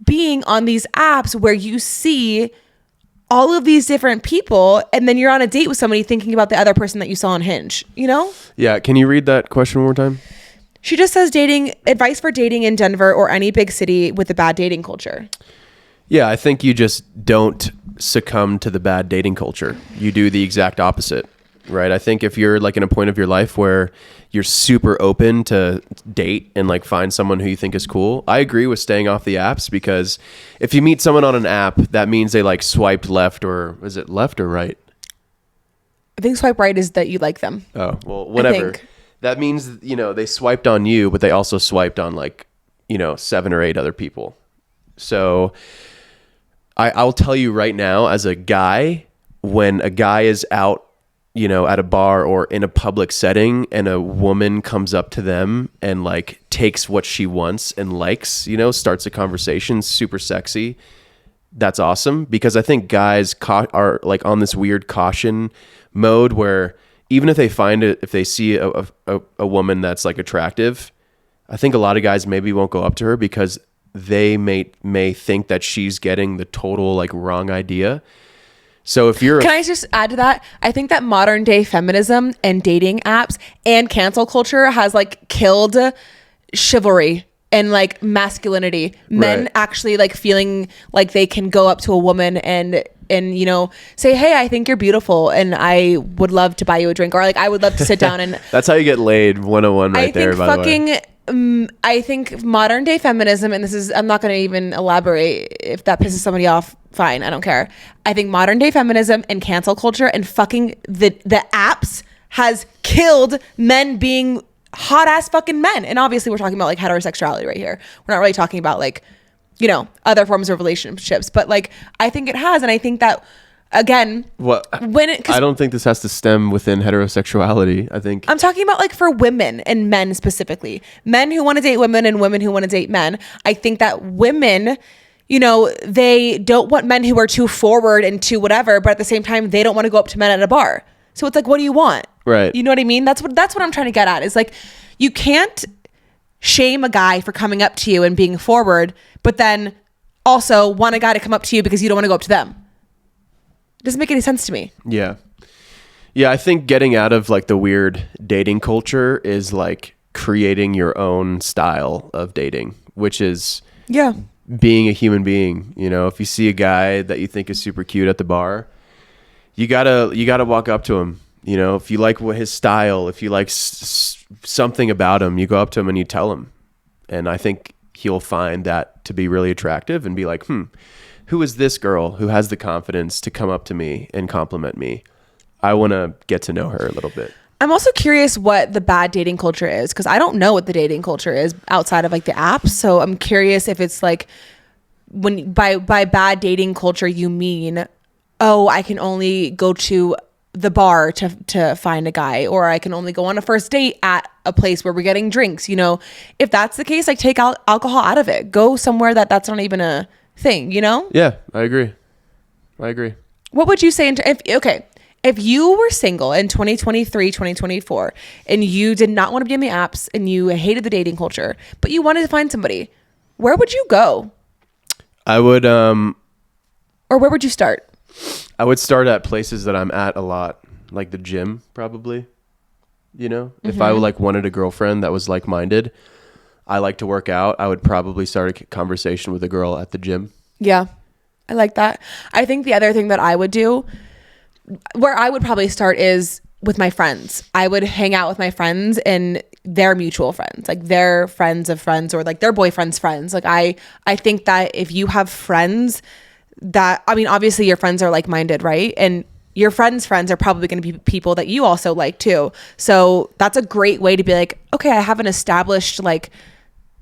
[SPEAKER 1] being on these apps where you see all of these different people and then you're on a date with somebody thinking about the other person that you saw on Hinge,
[SPEAKER 2] Yeah. Can you read that question one more time?
[SPEAKER 1] She just says advice for dating in Denver or any big city with a bad dating culture.
[SPEAKER 2] Yeah, I think you just don't succumb to the bad dating culture. You do the exact opposite, right? I think if you're like in a point of your life where you're super open to date and like find someone who you think is cool, I agree with staying off the apps, because if you meet someone on an app, that means they like swiped left, or is it left or right?
[SPEAKER 1] I think swipe right is that you like them.
[SPEAKER 2] Oh, well, whatever. That means, they swiped on you, but they also swiped on like, 7 or 8 other people. So I'll tell you right now, as a guy, when a guy is out, at a bar or in a public setting and a woman comes up to them and like takes what she wants and likes, starts a conversation, super sexy. That's awesome, because I think guys are like on this weird caution mode where even if they see a woman that's like attractive, I think a lot of guys maybe won't go up to her because they may think that she's getting the total like wrong idea. So if you're...
[SPEAKER 1] Can I just add to that? I think that modern day feminism and dating apps and cancel culture has like killed chivalry and like masculinity. Men actually like feeling like they can go up to a woman and say, hey, I think you're beautiful and I would love to buy you a drink, or like I would love to sit down and...
[SPEAKER 2] That's how you get laid 101 right there, by the way.
[SPEAKER 1] I think modern day feminism, and I'm not going to even elaborate. If that pisses somebody off, fine, I don't care. I think modern day feminism and cancel culture and fucking the apps has killed men being hot ass fucking men. And obviously we're talking about like heterosexuality right here. We're not really talking about like, other forms of relationships, but like I think it has. And I think that, again,
[SPEAKER 2] I don't think this has to stem within heterosexuality. I think
[SPEAKER 1] I'm talking about like for women and men specifically, men who want to date women and women who want to date men. I think that women you know, they don't want men who are too forward and too whatever, but at the same time, they don't want to go up to men at a bar. So it's like, what do you want?
[SPEAKER 2] Right.
[SPEAKER 1] You know what I mean? That's what I'm trying to get at. Is like, you can't shame a guy for coming up to you and being forward, but then also want a guy to come up to you because you don't want to go up to them. It doesn't make any sense to me.
[SPEAKER 2] Yeah. Yeah, I think getting out of like the weird dating culture is like creating your own style of dating, which is being a human being. You know, if you see a guy that you think is super cute at the bar, you gotta walk up to him. You know, if you like his style, if you like something about him, you go up to him and you tell him. And I think he'll find that to be really attractive and be like, who is this girl who has the confidence to come up to me and compliment me? I want to get to know her a little bit.
[SPEAKER 1] I'm also curious what the bad dating culture is, because I don't know what the dating culture is outside of like the apps. So I'm curious if it's like, when by bad dating culture you mean, oh, I can only go to the bar to find a guy, or I can only go on a first date at a place where we're getting drinks. You know, if that's the case, like take alcohol out of it. Go somewhere that's not even a thing, you know?
[SPEAKER 2] Yeah, I agree.
[SPEAKER 1] What would you say if you were single in 2023, 2024, and you did not want to be on the apps and you hated the dating culture, but you wanted to find somebody, where would you go?
[SPEAKER 2] I would
[SPEAKER 1] or where would you start?
[SPEAKER 2] I would start at places that I'm at a lot, like the gym, probably. You know, if I like wanted a girlfriend that was like-minded, I like to work out, I would probably start a conversation with a girl at the gym.
[SPEAKER 1] Yeah, I like that. I think the other thing that I would do, where I would probably start, is with my friends. I would hang out with my friends and their mutual friends, like their friends of friends, or like their boyfriend's friends. Like I think that if you have friends that, I mean, obviously your friends are like-minded, right? And your friends' friends are probably going to be people that you also like too. So that's a great way to be like, okay, I have an established like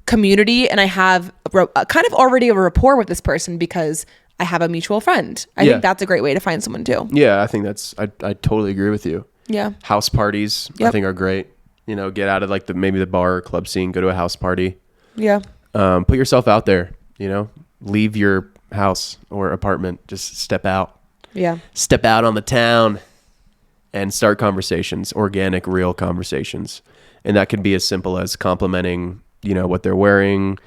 [SPEAKER 1] community and I have kind of already a rapport with this person because I have a mutual friend. I think that's a great way to find someone too.
[SPEAKER 2] Yeah, I think I totally agree with you.
[SPEAKER 1] Yeah.
[SPEAKER 2] House parties, I think, are great. You know, get out of like maybe the bar or club scene, go to a house party.
[SPEAKER 1] Yeah.
[SPEAKER 2] Put yourself out there, you know, leave your house or apartment, just step out.
[SPEAKER 1] Yeah.
[SPEAKER 2] Step out on the town and start conversations, organic, real conversations. And that can be as simple as complimenting, you know, what they're wearing,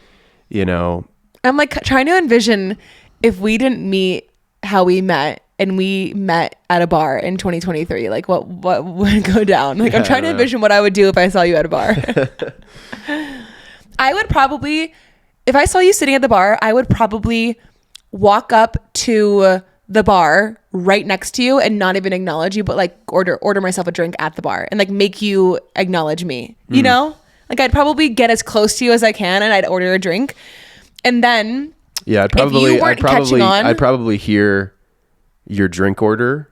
[SPEAKER 2] you know.
[SPEAKER 1] I'm like trying to envision if we didn't meet how we met and we met at a bar in 2023, like what would go down? Like I'm trying to envision what I would do if I saw you at a bar. I would probably, if I saw you sitting at the bar, I would probably walk up to the bar right next to you and not even acknowledge you, but like order myself a drink at the bar and like make you acknowledge me, you know? Like I'd probably get as close to you as I can and I'd order a drink. And then
[SPEAKER 2] I'd probably hear your drink order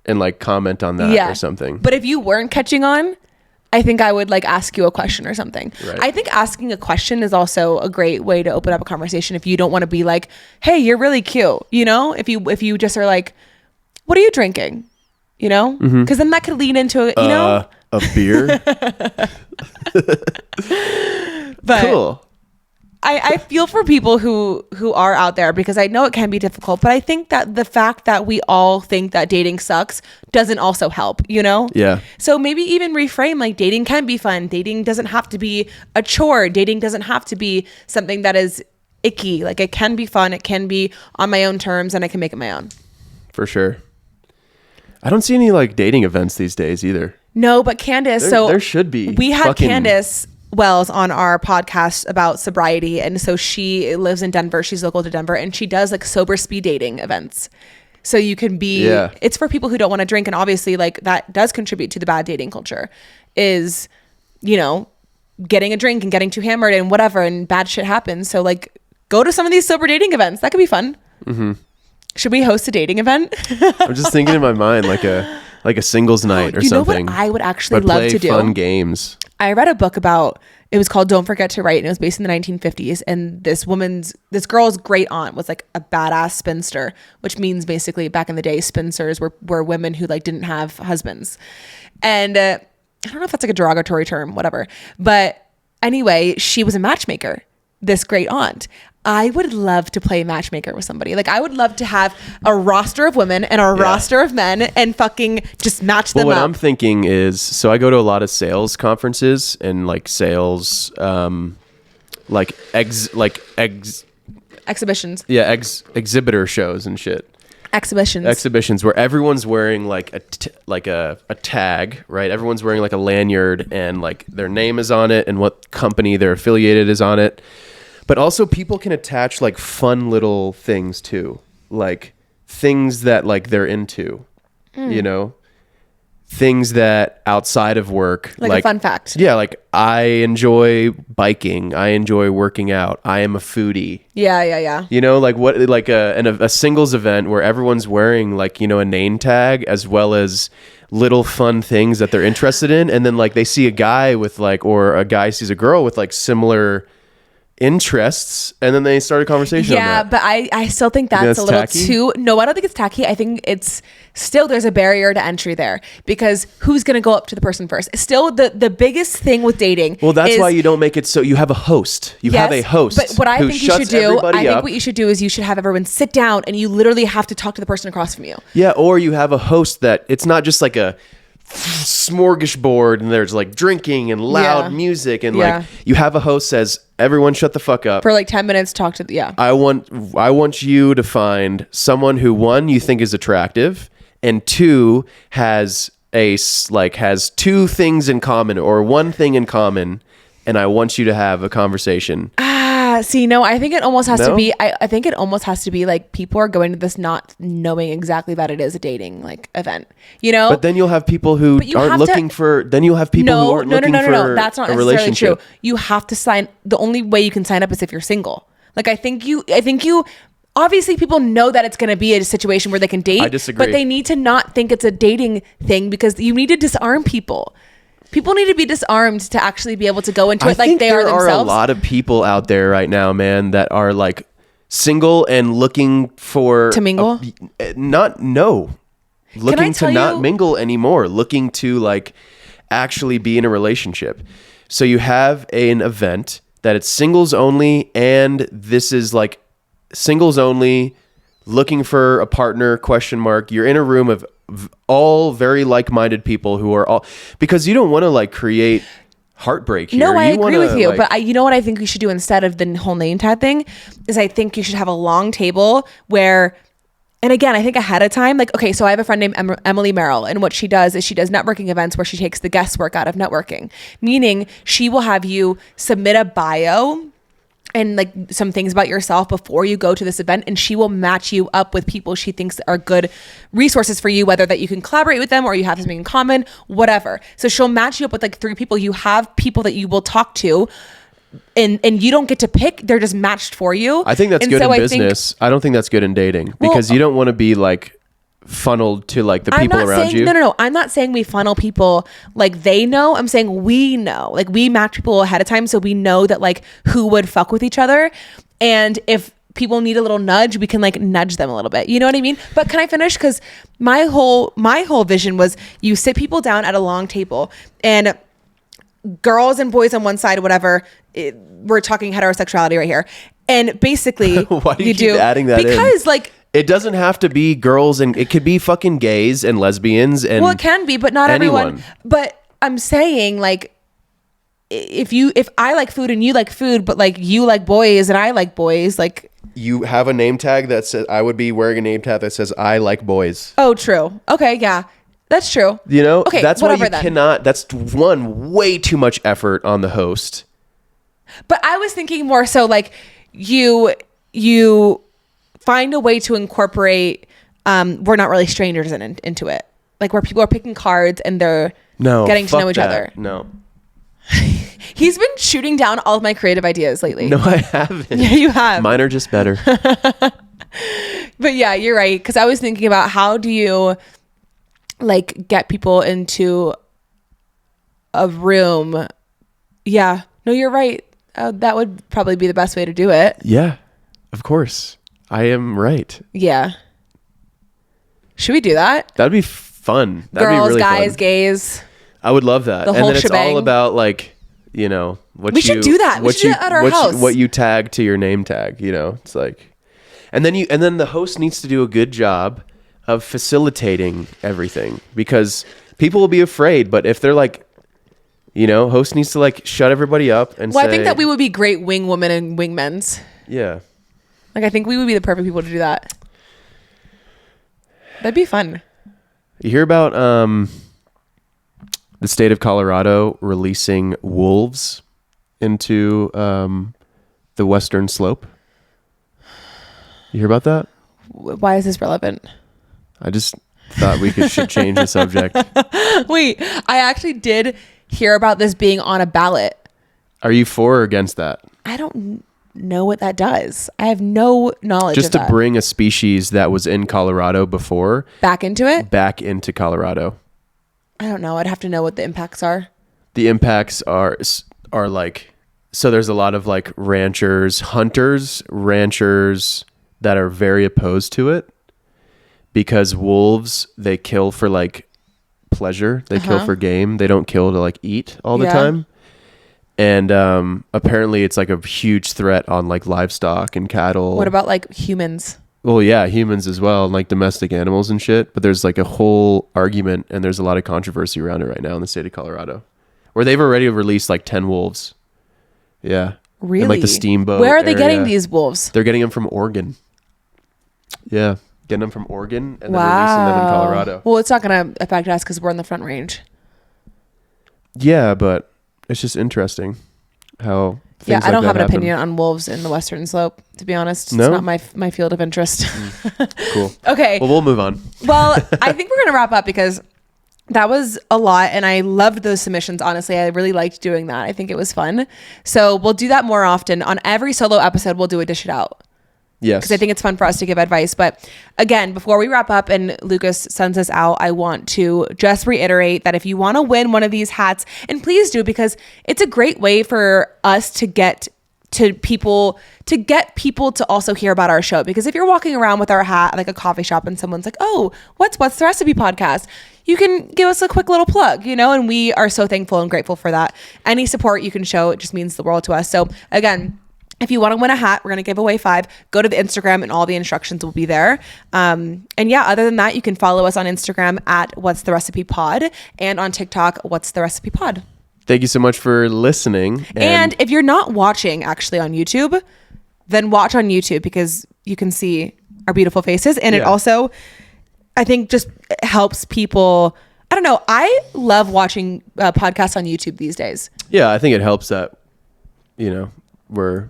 [SPEAKER 2] and like comment on that or something.
[SPEAKER 1] But if you weren't catching on, I think I would like ask you a question or something.
[SPEAKER 2] Right.
[SPEAKER 1] I think asking a question is also a great way to open up a conversation if you don't want to be like, hey, you're really cute. You know, if you just are like, what are you drinking? You know, because then that could lead into, you know,
[SPEAKER 2] a beer.
[SPEAKER 1] But
[SPEAKER 2] cool.
[SPEAKER 1] I feel for people who are out there because I know it can be difficult, but I think that the fact that we all think that dating sucks doesn't also help, you know?
[SPEAKER 2] Yeah.
[SPEAKER 1] So maybe even reframe, like dating can be fun. Dating doesn't have to be a chore. Dating doesn't have to be something that is icky. Like it can be fun. It can be on my own terms and I can make it my own.
[SPEAKER 2] For sure. I don't see any like dating events these days either.
[SPEAKER 1] No, but Candace,
[SPEAKER 2] there should be.
[SPEAKER 1] We had Candace Wells on our podcast about sobriety, and so she lives in Denver. She's local to Denver, and she does like sober speed dating events. So you can be, it's for people who don't want to drink, and obviously like that does contribute to the bad dating culture, is, you know, getting a drink and getting too hammered and whatever, and bad shit happens. So like go to some of these sober dating events. That could be fun. Mm-hmm. Should we host a dating event?
[SPEAKER 2] I'm just thinking in my mind like a singles night or something.
[SPEAKER 1] You know what I would actually love to do?
[SPEAKER 2] Fun games.
[SPEAKER 1] I read a book about, it was called Don't Forget to Write, and it was based in the 1950s. And this girl's great aunt was like a badass spinster, which means basically back in the day, spinsters were women who like didn't have husbands. And I don't know if that's like a derogatory term, whatever. But anyway, she was a matchmaker, this great aunt. I would love to play matchmaker with somebody. Like, I would love to have a roster of women and a roster of men and fucking just match them
[SPEAKER 2] Well, what
[SPEAKER 1] up.
[SPEAKER 2] I'm thinking is, so I go to a lot of sales conferences and like sales,
[SPEAKER 1] Exhibitions.
[SPEAKER 2] yeah, exhibitor shows and shit. Exhibitions where everyone's wearing like a tag, right? Everyone's wearing like a lanyard and like their name is on it and what company they're affiliated is on it. But also people can attach like fun little things too, like things that like they're into, you know, things that outside of work,
[SPEAKER 1] like a fun fact.
[SPEAKER 2] Yeah, like I enjoy biking, I enjoy working out, I am a foodie.
[SPEAKER 1] Yeah.
[SPEAKER 2] You know, like what, like a singles event where everyone's wearing like, you know, a name tag as well as little fun things that they're interested in, and then like they see a guy with like, or a guy sees a girl with like similar interests, and then they start a conversation on that.
[SPEAKER 1] But I still think that's a little
[SPEAKER 2] tacky?
[SPEAKER 1] too. No, I don't think it's tacky. I think it's still, there's a barrier to entry there, because who's going to go up to the person first? Still, the biggest thing with dating,
[SPEAKER 2] Well, that's why you don't make it so you have a host. You have a host.
[SPEAKER 1] But what I
[SPEAKER 2] who
[SPEAKER 1] think you should
[SPEAKER 2] shuts
[SPEAKER 1] do,
[SPEAKER 2] everybody
[SPEAKER 1] I think
[SPEAKER 2] up.
[SPEAKER 1] what you should do is you should have everyone sit down and you literally have to talk to the person across from you.
[SPEAKER 2] Yeah, or you have a host that it's not just like a smorgasbord and there's like drinking and loud music and like you have a host says, everyone shut the fuck up
[SPEAKER 1] For like 10 minutes, talk to,
[SPEAKER 2] I want you to find someone who, one, you think is attractive, and two, has two things in common or one thing in common, and I want you to have a conversation.
[SPEAKER 1] See, no, I think it almost has
[SPEAKER 2] No?
[SPEAKER 1] to be, I think it almost has to be like people are going to this not knowing exactly that it is a dating like event, you know?
[SPEAKER 2] But then you'll have people who aren't looking for, then you'll have people who aren't looking for
[SPEAKER 1] That's not
[SPEAKER 2] a
[SPEAKER 1] necessarily
[SPEAKER 2] relationship.
[SPEAKER 1] true. You have to sign, the only way you can sign up is if you're single. Like, I think you obviously people know that it's going to be a situation where they can date.
[SPEAKER 2] I disagree.
[SPEAKER 1] But they need to not think it's a dating thing, because you need to disarm people. People need to be disarmed to actually be able to go into it like they are themselves.
[SPEAKER 2] There are a lot of people out there right now, man, that are like single and looking for
[SPEAKER 1] to mingle.
[SPEAKER 2] Looking to not mingle anymore, looking to like actually be in a relationship. So you have an event that it's singles only, and this is like singles only, looking for a partner, ? You're in a room of all very like-minded people who are all, because you don't want to like create heartbreak here.
[SPEAKER 1] No, I agree with you, but you know what I think we should do instead of the whole name tag thing is I think you should have a long table where, and again, I think ahead of time, like, okay, so I have a friend named Emily Merrill, and what she does is she does networking events where she takes the guesswork out of networking, meaning she will have you submit a bio and like some things about yourself before you go to this event, and she will match you up with people she thinks are good resources for you, whether that you can collaborate with them or you have something in common, whatever. So she'll match you up with like 3 people. You have people that you will talk to, and you don't get to pick, they're just matched for you.
[SPEAKER 2] I think that's good in business. I don't think that's good in dating, because you don't want to be like funneled to like the people around you.
[SPEAKER 1] No. I'm not saying we funnel people like they know. I'm saying we know. Like, we match people ahead of time so we know that like who would fuck with each other. And if people need a little nudge, we can like nudge them a little bit. You know what I mean? But can I finish? Because my whole vision was you sit people down at a long table, and girls and boys on one side, whatever. We're talking heterosexuality right here. And basically,
[SPEAKER 2] why do you keep adding that in?
[SPEAKER 1] Because like,
[SPEAKER 2] it doesn't have to be girls, and it could be fucking gays and lesbians and
[SPEAKER 1] well, it can be, but not everyone. But I'm saying like, if I like food and you like food, but like you like boys and I like boys, like
[SPEAKER 2] you have a name tag that says, I would be wearing a name tag that says I like boys.
[SPEAKER 1] Oh, true. Okay, yeah. That's true.
[SPEAKER 2] You know,
[SPEAKER 1] okay,
[SPEAKER 2] that's why you
[SPEAKER 1] then.
[SPEAKER 2] cannot, that's one, way too much effort on the host.
[SPEAKER 1] But I was thinking more so like you find a way to incorporate, we're not really strangers into it. Like where people are picking cards and they're getting to know each other.
[SPEAKER 2] No.
[SPEAKER 1] He's been shooting down all of my creative ideas lately.
[SPEAKER 2] No, I haven't.
[SPEAKER 1] Yeah, you have.
[SPEAKER 2] Mine are just better.
[SPEAKER 1] But yeah, you're right. Because I was thinking about how do you like get people into a room. Yeah. No, you're right. That would probably be the best way to do it.
[SPEAKER 2] Yeah, of course. I am right.
[SPEAKER 1] Yeah. Should we do that?
[SPEAKER 2] That'd be fun. That'd
[SPEAKER 1] Girls,
[SPEAKER 2] be really
[SPEAKER 1] guys,
[SPEAKER 2] fun.
[SPEAKER 1] Gays.
[SPEAKER 2] I would love that.
[SPEAKER 1] The
[SPEAKER 2] and
[SPEAKER 1] whole
[SPEAKER 2] then
[SPEAKER 1] shebang.
[SPEAKER 2] It's all about like you know, what
[SPEAKER 1] We should do that. We should do that at our house.
[SPEAKER 2] What you tag to your name tag, you know, it's like, and then the host needs to do a good job of facilitating everything, because people will be afraid. But if they're like, you know, host needs to like shut everybody up and say,
[SPEAKER 1] I think that we would be great wing women and wingmen's.
[SPEAKER 2] Yeah.
[SPEAKER 1] Like, I think we would be the perfect people to do that. That'd be fun.
[SPEAKER 2] You hear about the state of Colorado releasing wolves into the western slope? You hear about that?
[SPEAKER 1] Why is this relevant?
[SPEAKER 2] I just thought we should change the subject.
[SPEAKER 1] Wait, I actually did hear about this being on a ballot.
[SPEAKER 2] Are you for or against that?
[SPEAKER 1] I don't know what that does. I have no knowledge
[SPEAKER 2] just
[SPEAKER 1] of
[SPEAKER 2] to
[SPEAKER 1] that.
[SPEAKER 2] Bring a species that was in Colorado before
[SPEAKER 1] back into
[SPEAKER 2] Colorado.
[SPEAKER 1] I don't know. I'd have to know what the impacts are.
[SPEAKER 2] The impacts are like, so there's a lot of like ranchers that are very opposed to it, because wolves, they kill for like pleasure. They kill for game. They don't kill to like eat all the time. And apparently it's like a huge threat on like livestock and cattle.
[SPEAKER 1] What about like humans?
[SPEAKER 2] Well, yeah, humans as well, and like domestic animals and shit. But there's like a whole argument, and there's a lot of controversy around it right now in the state of Colorado, where they've already released like 10 wolves. Yeah.
[SPEAKER 1] Really?
[SPEAKER 2] In like the steamboat
[SPEAKER 1] Where are they
[SPEAKER 2] area.
[SPEAKER 1] getting these wolves?
[SPEAKER 2] They're getting them from Oregon. Yeah. Getting them from Oregon and then releasing them in Colorado.
[SPEAKER 1] Well, it's not going to affect us because we're in the Front Range.
[SPEAKER 2] Yeah, but it's just interesting how things
[SPEAKER 1] I don't
[SPEAKER 2] like
[SPEAKER 1] have
[SPEAKER 2] that
[SPEAKER 1] an
[SPEAKER 2] happen.
[SPEAKER 1] opinion on wolves in the Western Slope, to be honest.
[SPEAKER 2] No?
[SPEAKER 1] It's not my field of interest.
[SPEAKER 2] Cool.
[SPEAKER 1] Okay.
[SPEAKER 2] Well, we'll move on.
[SPEAKER 1] Well, I think we're going to wrap up because that was a lot, and I loved those submissions. Honestly, I really liked doing that. I think it was fun. So we'll do that more often. On every solo episode, we'll do a Dish It Out.
[SPEAKER 2] Yes.
[SPEAKER 1] Because I think it's fun for us to give advice. But again, before we wrap up and Lucas sends us out, I want to just reiterate that if you want to win one of these hats, and please do, because it's a great way for us to get people to also hear about our show. Because if you're walking around with our hat at like a coffee shop and someone's like, oh, what's the recipe podcast, you can give us a quick little plug, you know, and we are so thankful and grateful for that. Any support you can show, it just means the world to us. So again, if you want to win a hat, we're going to give away 5. Go to the Instagram and all the instructions will be there. And yeah, other than that, you can follow us on Instagram at What's the Recipe Pod, and on TikTok, What's the Recipe Pod.
[SPEAKER 2] Thank you so much for listening.
[SPEAKER 1] And if you're not watching actually on YouTube, then watch on YouTube, because you can see our beautiful faces. And it also, I think, just helps people. I don't know. I love watching podcasts on YouTube these days.
[SPEAKER 2] Yeah, I think it helps that, you know, we're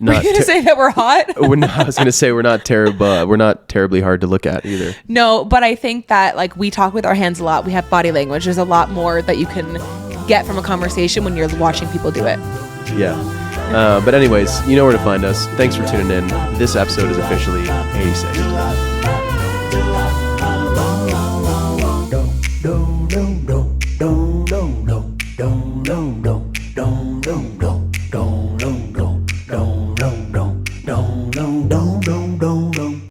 [SPEAKER 2] not.
[SPEAKER 1] Were you going to say that we're hot?
[SPEAKER 2] I was going to say we're not terrible. We're not terribly hard to look at either.
[SPEAKER 1] No, but I think that like we talk with our hands a lot. We have body language. There's a lot more that you can get from a conversation when you're watching people do it.
[SPEAKER 2] Yeah. But anyways, you know where to find us. Thanks for tuning in. This episode is officially 86.